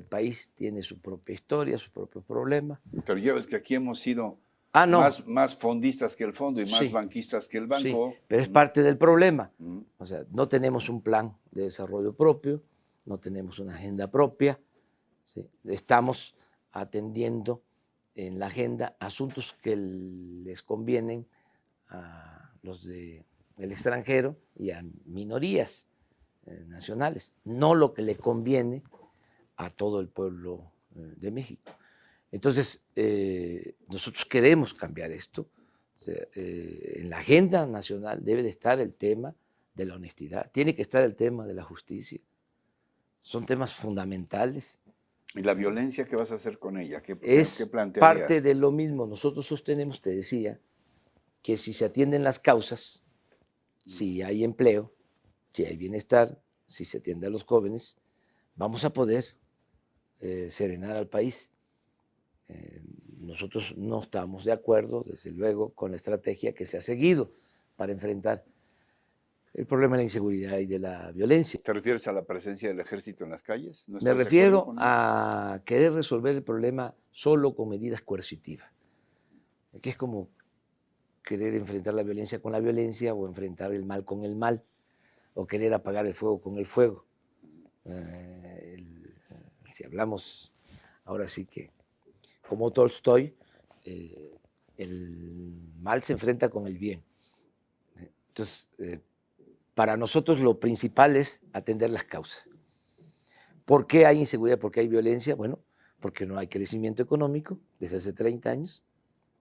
C: país tiene su propia historia, sus propios problemas.
B: Pero ya ves que aquí hemos sido
C: no.
B: más fondistas que el fondo y más
C: Sí,
B: banquistas que el banco.
C: Sí, pero es parte del problema. O sea, no tenemos un plan de desarrollo propio, no tenemos una agenda propia, ¿sí? Estamos atendiendo en la agenda asuntos que les convienen a los del extranjero y a minorías nacionales, no lo que le conviene a todo el pueblo de México. Entonces, nosotros queremos cambiar esto. O sea, en la agenda nacional debe de estar el tema de la honestidad, tiene que estar el tema de la justicia. Son temas fundamentales.
B: ¿Y la violencia qué vas a hacer con ella? ¿Qué plantearías?
C: Parte de lo mismo. Nosotros sostenemos, te decía, que si se atienden las causas, si hay empleo, si hay bienestar, si se atiende a los jóvenes, vamos a poder serenar al país. Nosotros no estamos de acuerdo, desde luego, con la estrategia que se ha seguido para enfrentar el problema de la inseguridad y de la violencia.
B: ¿Te refieres a la presencia del ejército en las calles?
C: Me refiero a querer resolver el problema solo con medidas coercitivas, que es como querer enfrentar la violencia con la violencia o enfrentar el mal con el mal o querer apagar el fuego con el fuego. Si hablamos ahora sí que como Tolstoy, el mal se enfrenta con el bien. Entonces, para nosotros lo principal es atender las causas. ¿Por qué hay inseguridad? ¿Por qué hay violencia? Bueno, porque no hay crecimiento económico desde hace 30 años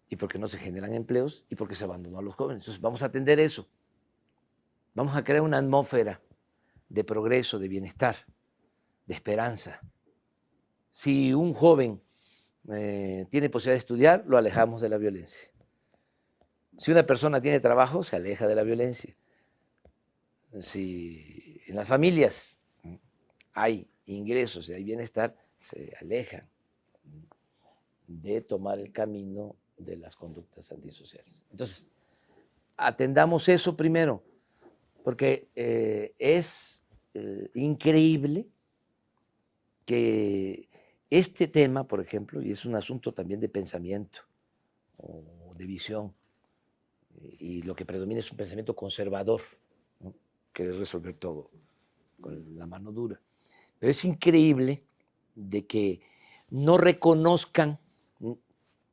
C: y porque no se generan empleos y porque se abandonó a los jóvenes. Entonces, vamos a atender eso. Vamos a crear una atmósfera de progreso, de bienestar. de esperanza. Si un joven tiene posibilidad de estudiar, lo alejamos de la violencia. Si una persona tiene trabajo, se aleja de la violencia. Si en las familias hay ingresos y hay bienestar, se alejan de tomar el camino de las conductas antisociales. Entonces, atendamos eso primero, porque es increíble que este tema, por ejemplo, y es un asunto también de pensamiento o de visión, y lo que predomina es un pensamiento conservador, ¿no? Querer resolver todo con la mano dura. Pero es increíble de que no reconozcan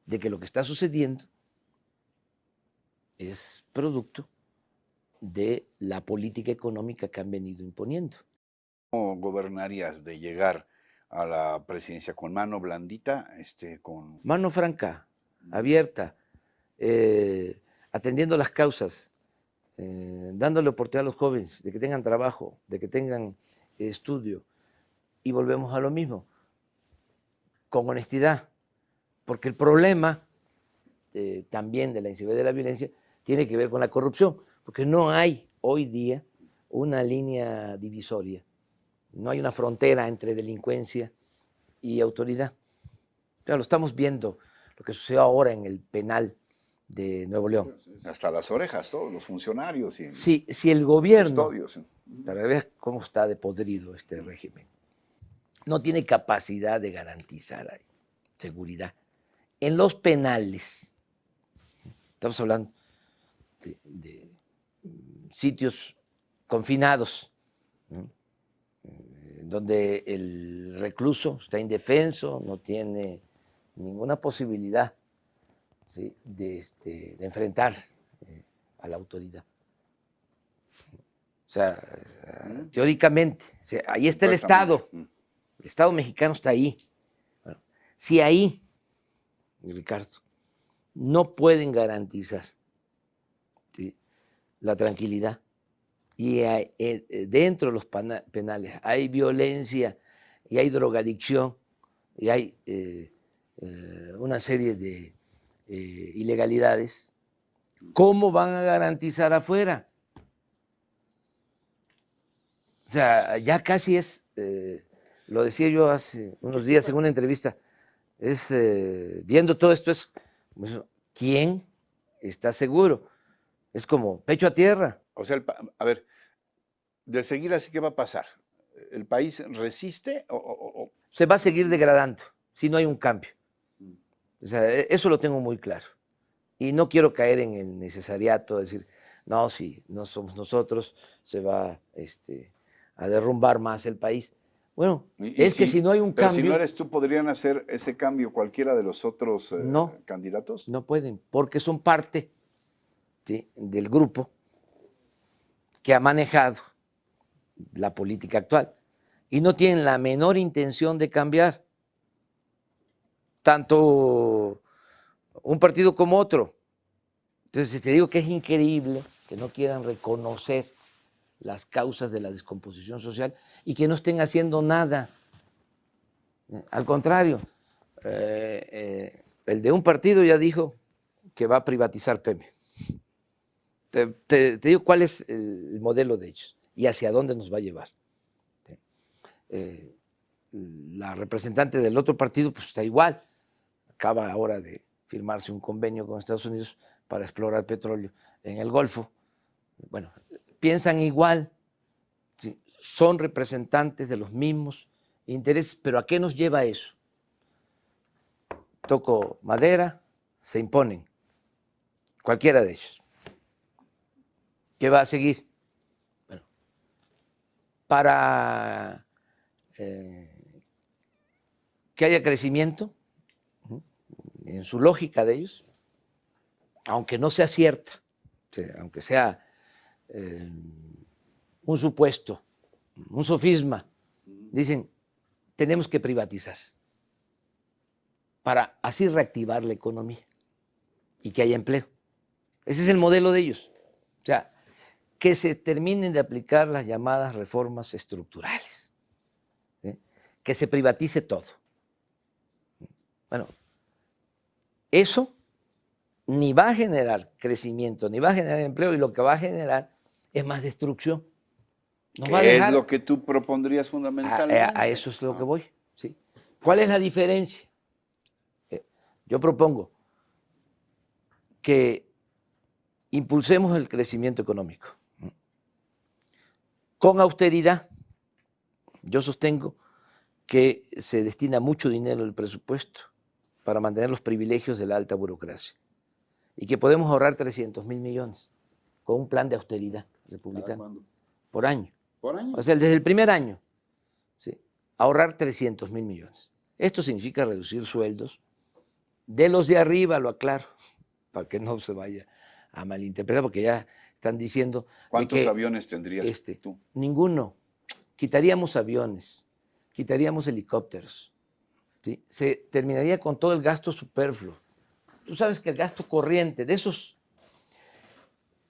C: de que lo que está sucediendo es producto de la política económica que han venido imponiendo.
B: ¿Cómo gobernarías de llegar a la presidencia con mano blandita, con
C: Mano franca, abierta, atendiendo las causas, dándole oportunidad a los jóvenes de que tengan trabajo, de que tengan estudio, y volvemos a lo mismo, con honestidad, porque el problema también de la inseguridad y de la violencia tiene que ver con la corrupción, porque no hay hoy día una línea divisoria, no hay una frontera entre delincuencia y autoridad. Claro, lo estamos viendo, lo que sucedió ahora en el penal de Nuevo León.
B: hasta las orejas, todos los funcionarios y
C: Si el gobierno,
B: custodios?
C: para ver cómo está de podrido este régimen, no tiene capacidad de garantizar seguridad en los penales, estamos hablando de sitios confinados, ¿no? Donde el recluso está indefenso, no tiene ninguna posibilidad, ¿sí?, de enfrentar a la autoridad. O sea, teóricamente, o sea, ahí está el Estado. El Estado mexicano está ahí. Bueno, si ahí, Ricardo, no pueden garantizar, ¿sí?, la tranquilidad, y dentro de los penales hay violencia y hay drogadicción y hay una serie de ilegalidades, ¿cómo van a garantizar afuera? O sea, ya casi es, lo decía yo hace unos días en una entrevista, es viendo todo esto, es, ¿quién está seguro? Es como pecho a tierra.
B: O sea, a ver, de seguir así, ¿qué va a pasar? ¿El país resiste o?
C: Se va a seguir degradando si no hay un cambio. O sea, eso lo tengo muy claro. Y no quiero caer en el necesariato, decir, no, si no somos nosotros, se va a derrumbar más el país. Bueno, es que si no hay un
B: pero
C: cambio...
B: si no eres tú, ¿podrían hacer ese cambio cualquiera de los otros candidatos?
C: No pueden, porque son parte, ¿sí?, del grupo que ha manejado la política actual y no tienen la menor intención de cambiar, tanto un partido como otro. Entonces, te digo que es increíble que no quieran reconocer las causas de la descomposición social y que no estén haciendo nada. Al contrario, el de un partido ya dijo que va a privatizar Pemex. Te digo cuál es el modelo de ellos y hacia dónde nos va a llevar. La representante del otro partido pues está igual, acaba ahora de firmarse un convenio con Estados Unidos para explorar petróleo en el Golfo. Bueno, piensan igual, ¿sí?, son representantes de los mismos intereses, pero ¿a qué nos lleva eso? Toco madera, se imponen, cualquiera de ellos. ¿Qué va a seguir? Bueno, para que haya crecimiento, en su lógica de ellos, aunque no sea cierta, aunque sea un supuesto, un sofisma, dicen, tenemos que privatizar para así reactivar la economía y que haya empleo. Ese es el modelo de ellos. O sea, que se terminen de aplicar las llamadas reformas estructurales, ¿sí?, que se privatice todo. Bueno, eso ni va a generar crecimiento, ni va a generar empleo, y lo que va a generar es más destrucción.
B: ¿Qué es lo que tú propondrías fundamentalmente?
C: A eso es lo que voy. ¿Sí? ¿Cuál es la diferencia? Yo propongo que impulsemos el crecimiento económico con austeridad. Yo sostengo que se destina mucho dinero del presupuesto para mantener los privilegios de la alta burocracia y que podemos ahorrar 300.000 millones con un plan de austeridad republicano por año.
B: ¿Por año?
C: O sea, desde el primer año, ¿sí? Ahorrar 300.000 millones. Esto significa reducir sueldos de los de arriba, lo aclaro, para que no se vaya a malinterpretar, porque ya están diciendo...
B: ¿Cuántos aviones tendrías tú?
C: Ninguno. Quitaríamos aviones, quitaríamos helicópteros, ¿sí? Se terminaría con todo el gasto superfluo. Tú sabes que el gasto corriente de esos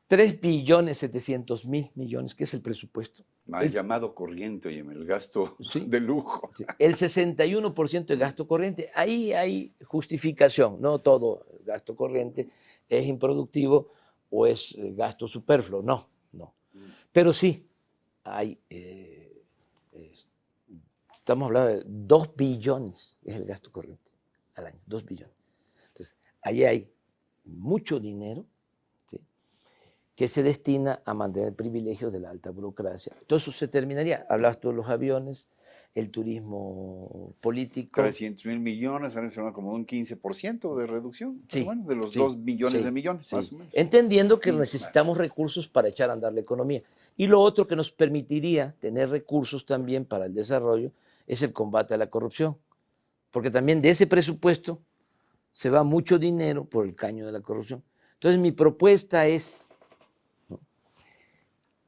C: 3.700.000 millones, que es el presupuesto.
B: Mal llamado corriente, oye, el gasto de lujo.
C: Sí, el 61% de gasto corriente. Ahí hay justificación, no todo gasto corriente es improductivo o es gasto superfluo, no. Pero sí hay, estamos hablando de 2 billones, es el gasto corriente al año, 2 billones. Entonces, ahí hay mucho dinero, ¿sí?, que se destina a mantener privilegios de la alta burocracia. Todo eso se terminaría. Hablabas tú de los aviones, el turismo político.
B: 300.000 millones, ahora como un 15% de reducción,
C: sí,
B: más o menos, de los 2 billones de millones, más o menos.
C: Entendiendo que necesitamos recursos para echar a andar la economía. Y lo otro que nos permitiría tener recursos también para el desarrollo es el combate a la corrupción. Porque también de ese presupuesto se va mucho dinero por el caño de la corrupción. Entonces mi propuesta es, ¿no?,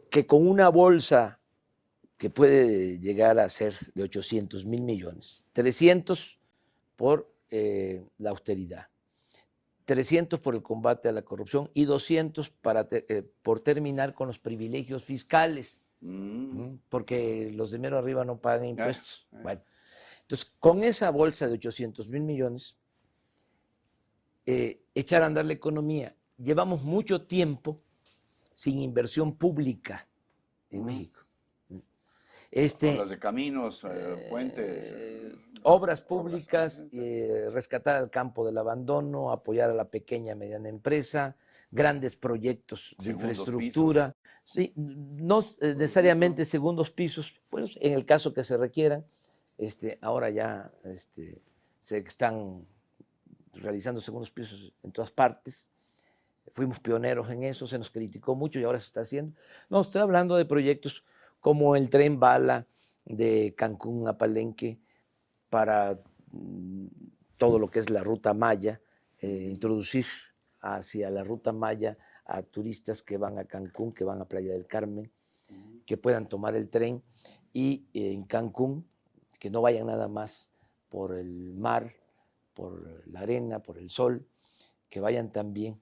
C: que con una bolsa que puede llegar a ser de 800.000 millones, 300 por la austeridad, 300 por el combate a la corrupción y 200 por terminar con los privilegios fiscales, porque los de mero arriba no pagan impuestos. Bueno, entonces, con esa bolsa de 800.000 millones, echar a andar la economía. Llevamos mucho tiempo sin inversión pública en México.
B: Obras de caminos, puentes.
C: Obras públicas, rescatar al campo del abandono, apoyar a la pequeña y mediana empresa, grandes proyectos de infraestructura. Sí, no necesariamente segundos pisos, pues en el caso que se requieran. Ahora ya se están realizando segundos pisos en todas partes. Fuimos pioneros en eso, se nos criticó mucho y ahora se está haciendo. No, estoy hablando de proyectos como el tren bala de Cancún a Palenque para todo lo que es la ruta Maya, introducir hacia la ruta Maya a turistas que van a Cancún, que van a Playa del Carmen, que puedan tomar el tren y en Cancún, que no vayan nada más por el mar, por la arena, por el sol, que vayan también,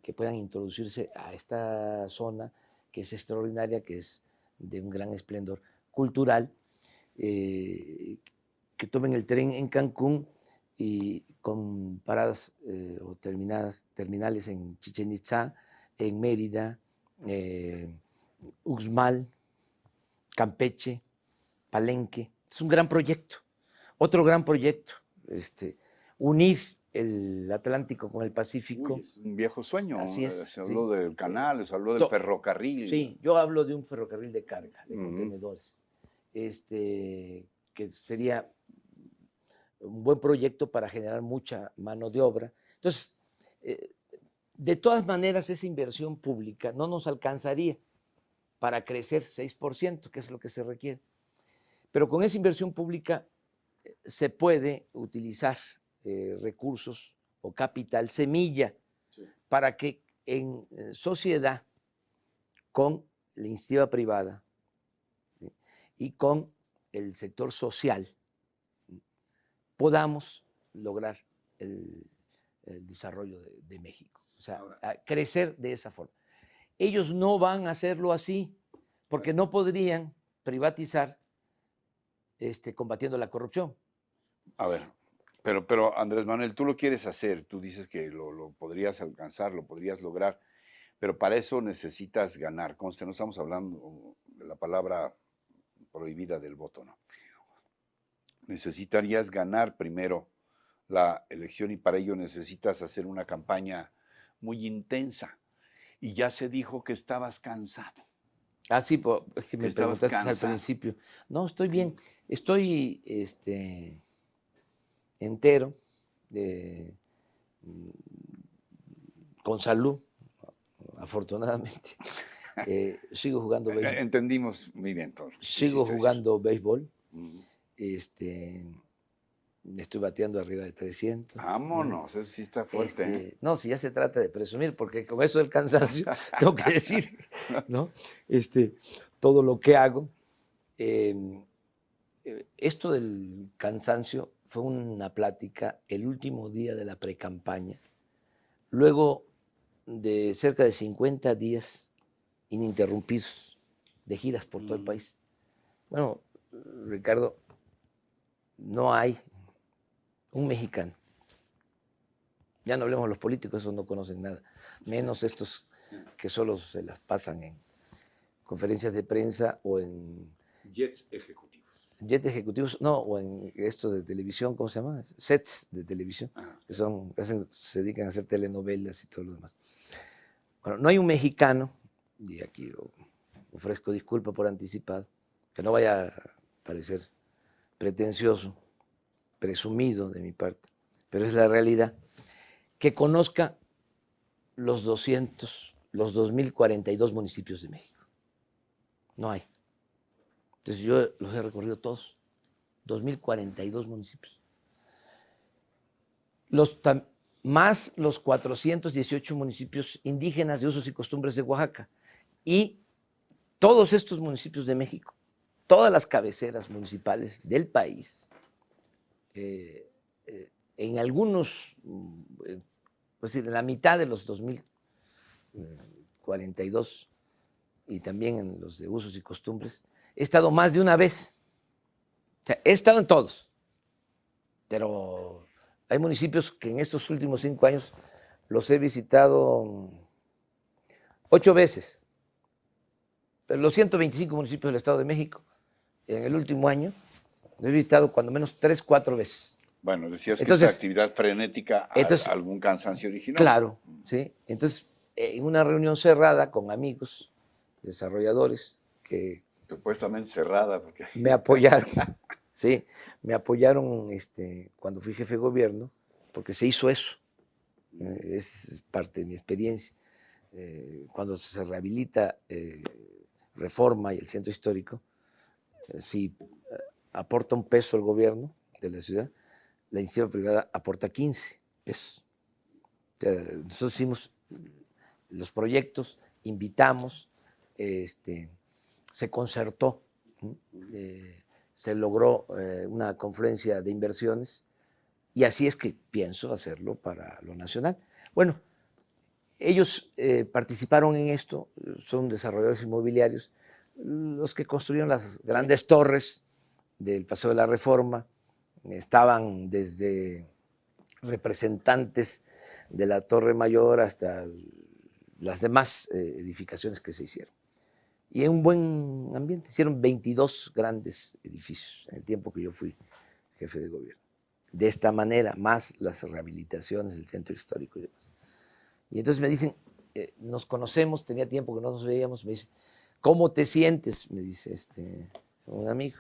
C: que puedan introducirse a esta zona que es extraordinaria, que es de un gran esplendor cultural, que tomen el tren en Cancún y con paradas o terminales en Chichén Itzá, en Mérida, Uxmal, Campeche, Palenque. Es un gran proyecto. Otro gran proyecto, unir el Atlántico con el Pacífico.
B: Uy, es un viejo sueño.
C: Así es.
B: Se habló del canal, se habló del ferrocarril.
C: Sí, yo hablo de un ferrocarril de carga, de contenedores, que sería un buen proyecto para generar mucha mano de obra. Entonces, de todas maneras, esa inversión pública no nos alcanzaría para crecer 6%, que es lo que se requiere. Pero con esa inversión pública se puede utilizar recursos o capital semilla, sí, para que en sociedad con la iniciativa privada, ¿sí?, y con el sector social podamos lograr el desarrollo de México. O sea, crecer de esa forma. Ellos no van a hacerlo así porque no podrían privatizar combatiendo la corrupción.
B: A ver, pero Andrés Manuel, tú lo quieres hacer, tú dices que lo podrías alcanzar, lo podrías lograr, pero para eso necesitas ganar. Conste, no estamos hablando de la palabra prohibida del voto, ¿no? Necesitarías ganar primero la elección y para ello necesitas hacer una campaña muy intensa. Y ya se dijo que estabas cansado.
C: Ah, sí, es que me
B: Estabas
C: preguntaste al
B: cansado.
C: principio. No, estoy bien. Estoy entero, con salud, afortunadamente. Sigo jugando béisbol.
B: Entendimos muy bien todo.
C: Sigo jugando béisbol.
B: Ujú.
C: Estoy bateando arriba de 300.
B: Vámonos, eso sí está fuerte. ¿Eh?
C: No, si ya se trata de presumir, porque con eso del cansancio, tengo que decir, ¿no? Todo lo que hago. Esto del cansancio fue una plática el último día de la precampaña, luego de cerca de 50 días ininterrumpidos de giras por todo el país. Bueno, Ricardo, no hay un mexicano, ya no hablemos de los políticos, esos no conocen nada, menos estos que solo se las pasan en conferencias de prensa o en
B: Jets ejecutivos.
C: Jets ejecutivos, no, o en estos de televisión, ¿cómo se llama? Sets de televisión, que se dedican a hacer telenovelas y todo lo demás. Bueno, no hay un mexicano, y aquí ofrezco disculpa por anticipado, que no vaya a parecer pretencioso, presumido de mi parte, pero es la realidad, que conozca los 2042 municipios de México. No hay. Entonces yo los he recorrido todos, 2042 municipios. Más los 418 municipios indígenas de usos y costumbres de Oaxaca. Y todos estos municipios de México, todas las cabeceras municipales del país, en algunos, pues en la mitad de los 2042 y también en los de usos y costumbres, he estado más de una vez. O sea, he estado en todos, pero hay municipios que en estos últimos 5 años los he visitado 8 veces. Pero los 125 municipios del Estado de México, en el último año, los he visitado cuando menos 3, 4 veces.
B: Bueno, decías que esa actividad frenética algún cansancio original. Claro,
C: sí. Entonces, en una reunión cerrada con amigos, desarrolladores, que
B: supuestamente cerrada, porque
C: me apoyaron, sí, me apoyaron cuando fui jefe de gobierno, porque se hizo eso, es parte de mi experiencia. Cuando se rehabilita Reforma y el centro histórico, si aporta un peso el gobierno de la ciudad, la iniciativa privada aporta 15 pesos. O sea, nosotros hicimos los proyectos, invitamos, se concertó, se logró una confluencia de inversiones y así es que pienso hacerlo para lo nacional. Bueno, ellos participaron en esto, son desarrolladores inmobiliarios, los que construyeron las grandes torres del Paseo de la Reforma, estaban desde representantes de la Torre Mayor hasta las demás edificaciones que se hicieron. Y en un buen ambiente, hicieron 22 grandes edificios en el tiempo que yo fui jefe de gobierno. De esta manera, más las rehabilitaciones del centro histórico y demás. Y entonces me dicen, nos conocemos, tenía tiempo que no nos veíamos, me dice, ¿cómo te sientes? Me dice un amigo,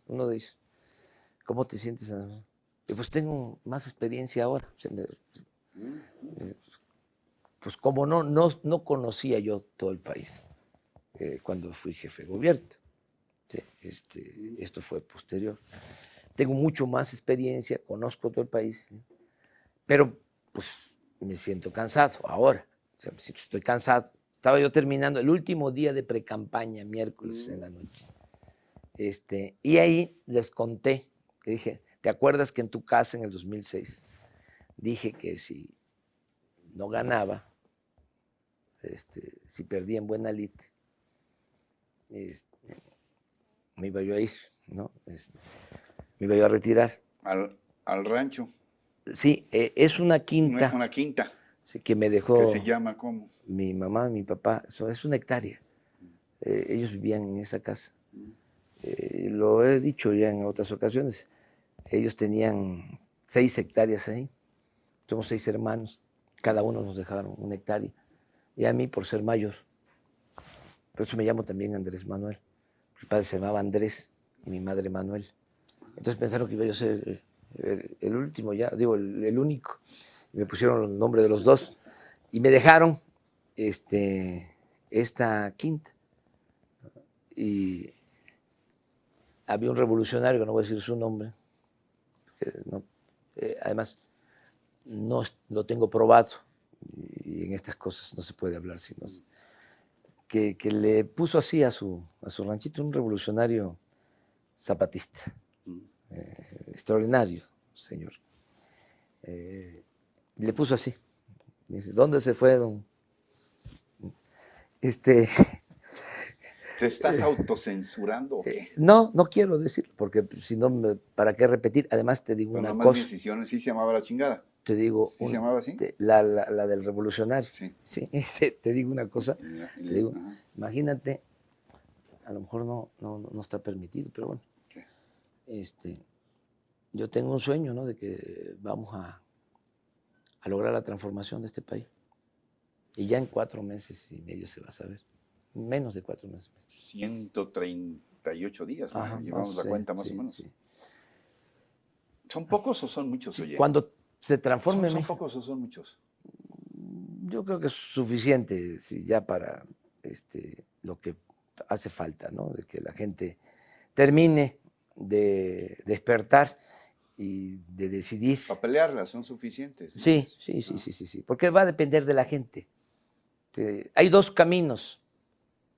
C: uno de ellos, ¿cómo te sientes? Y pues tengo más experiencia ahora. Pues como no conocía yo todo el país cuando fui jefe de gobierno. Sí, esto fue posterior. Tengo mucho más experiencia, conozco todo el país, pero pues me siento cansado ahora. O sea, estoy cansado. Estaba yo terminando el último día de precampaña, miércoles en la noche. Y ahí les conté, le dije, ¿te acuerdas que en tu casa en el 2006 dije que si no ganaba, si perdía en Buena Lid, me iba yo a ir, ¿no? Me iba yo a retirar.
B: Al rancho.
C: Sí, es una quinta.
B: Una quinta.
C: Sí, que me dejó.
B: ¿Que se llama cómo?
C: Mi mamá, mi papá. Es una hectárea. Ellos vivían en esa casa. Lo he dicho ya en otras ocasiones. Ellos tenían 6 hectáreas ahí. Somos 6 hermanos. Cada uno nos dejaron una hectárea. Y a mí, por ser mayor. Por eso me llamo también Andrés Manuel. Mi padre se llamaba Andrés y mi madre Manuel. Entonces pensaron que iba yo a ser el último, ya digo, el único. Y me pusieron el nombre de los dos. Y me dejaron esta quinta. Y había un revolucionario, que no voy a decir su nombre, no, además no lo tengo probado, y en estas cosas no se puede hablar, sino que le puso así a su ranchito, un revolucionario zapatista, extraordinario, señor. Le puso así, dice, ¿dónde se fue, don?
B: ¿Te estás autocensurando o qué?
C: No quiero decir, porque si no, ¿para qué repetir? Además te digo
B: Pero
C: una cosa.
B: Decisiones sí se llamaba la chingada.
C: Te digo,
B: ¿Sí se llamaba así?
C: la del revolucionario.
B: Sí.
C: Sí, te digo una cosa. Te digo, imagínate, a lo mejor no está permitido, pero bueno.
B: ¿Qué?
C: Yo tengo un sueño, ¿no? De que vamos a lograr la transformación de este país. Y ya en 4 meses y medio se va a saber. Menos de 4 meses.
B: 138 días,
C: Ajá,
B: llevamos la cuenta más o menos.
C: Sí.
B: ¿Son pocos o son muchos,
C: Sí,
B: oye?
C: cuando se transforme
B: ¿Son
C: México,
B: pocos o son muchos?
C: yo creo que es suficiente ya para lo que hace falta, ¿no? De que la gente termine de despertar y de decidir.
B: Para pelearlas son suficientes.
C: Sí, porque va a depender de la gente. Hay 2 caminos,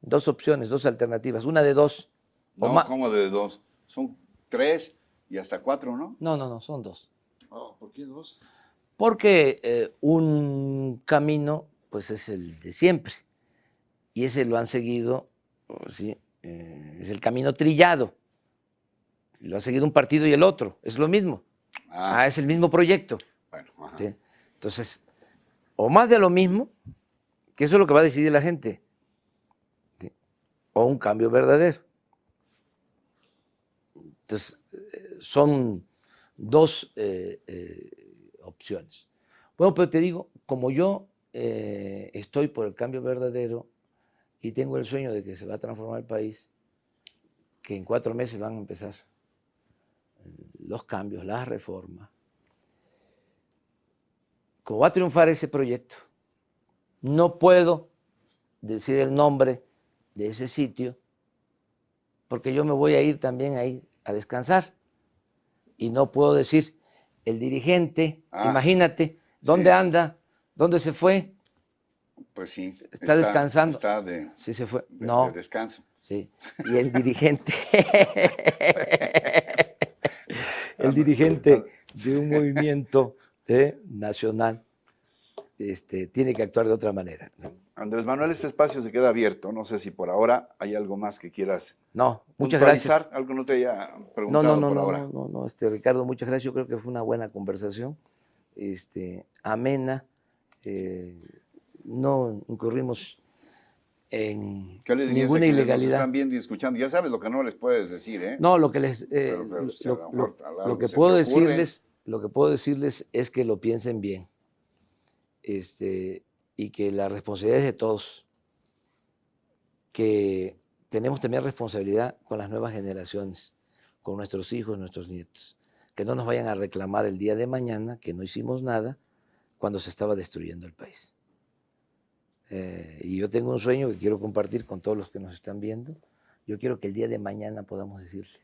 C: 2 opciones, 2 alternativas, una de 2.
B: No, ¿cómo de 2? Son 3 y hasta 4, ¿no?
C: No, son 2.
B: Oh, ¿por qué 2?
C: Porque un camino, pues es el de siempre, y ese lo han seguido, ¿sí? Es el camino trillado, lo ha seguido un partido y el otro, es lo mismo, es el mismo proyecto.
B: Bueno, ajá.
C: ¿Sí? Entonces, o más de lo mismo, que eso es lo que va a decidir la gente, ¿sí? O un cambio verdadero. Entonces, son 2 opciones. Bueno, pero te digo, como yo estoy por el cambio verdadero y tengo el sueño de que se va a transformar el país, que en 4 meses van a empezar los cambios, las reformas. Como va a triunfar ese proyecto, no puedo decir el nombre de ese sitio, porque yo me voy a ir también ahí a descansar. Y no puedo decir, el dirigente, imagínate, ¿dónde anda? ¿Dónde se fue?
B: Pues sí.
C: Está descansando.
B: Sí,
C: se fue.
B: De descanso.
C: Sí. Y el dirigente, de un movimiento nacional, tiene que actuar de otra manera.
B: Andrés Manuel, este espacio se queda abierto. No sé si por ahora hay algo más que quieras.
C: No, muchas gracias.
B: Algo no te haya preguntado por ahora.
C: No, Ricardo, muchas gracias. Yo creo que fue una buena conversación, amena. No incurrimos en ninguna ilegalidad.
B: Nos están viendo y escuchando. Ya sabes lo que no les puedes decir, ¿eh?
C: No, lo que puedo decirles es que lo piensen bien, y que la responsabilidad es de todos, que tenemos también responsabilidad con las nuevas generaciones, con nuestros hijos, nuestros nietos, que no nos vayan a reclamar el día de mañana que no hicimos nada cuando se estaba destruyendo el país. Y yo tengo un sueño que quiero compartir con todos los que nos están viendo. Yo quiero que el día de mañana podamos decirle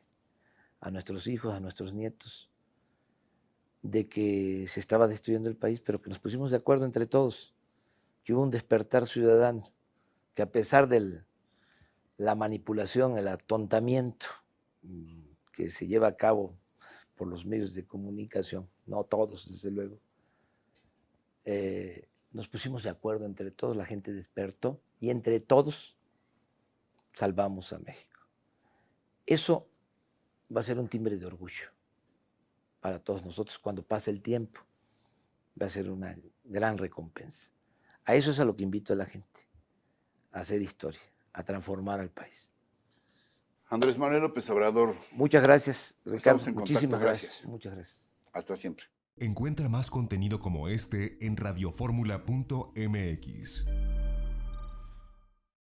C: a nuestros hijos, a nuestros nietos, de que se estaba destruyendo el país, pero que nos pusimos de acuerdo entre todos, que hubo un despertar ciudadano, que a pesar de la manipulación, el atontamiento que se lleva a cabo por los medios de comunicación, no todos, desde luego, nos pusimos de acuerdo entre todos, la gente despertó y entre todos salvamos a México. Eso va a ser un timbre de orgullo para todos nosotros cuando pase el tiempo. Va a ser una gran recompensa. A eso es a lo que invito a la gente, a hacer historia, a transformar al país.
B: Andrés Manuel López Obrador.
C: Muchas gracias, Ricardo.
B: Estamos en
C: Muchísimas
B: contacto.
C: gracias. Muchas gracias.
B: Hasta siempre.
A: Encuentra más contenido como este en radioformula.mx.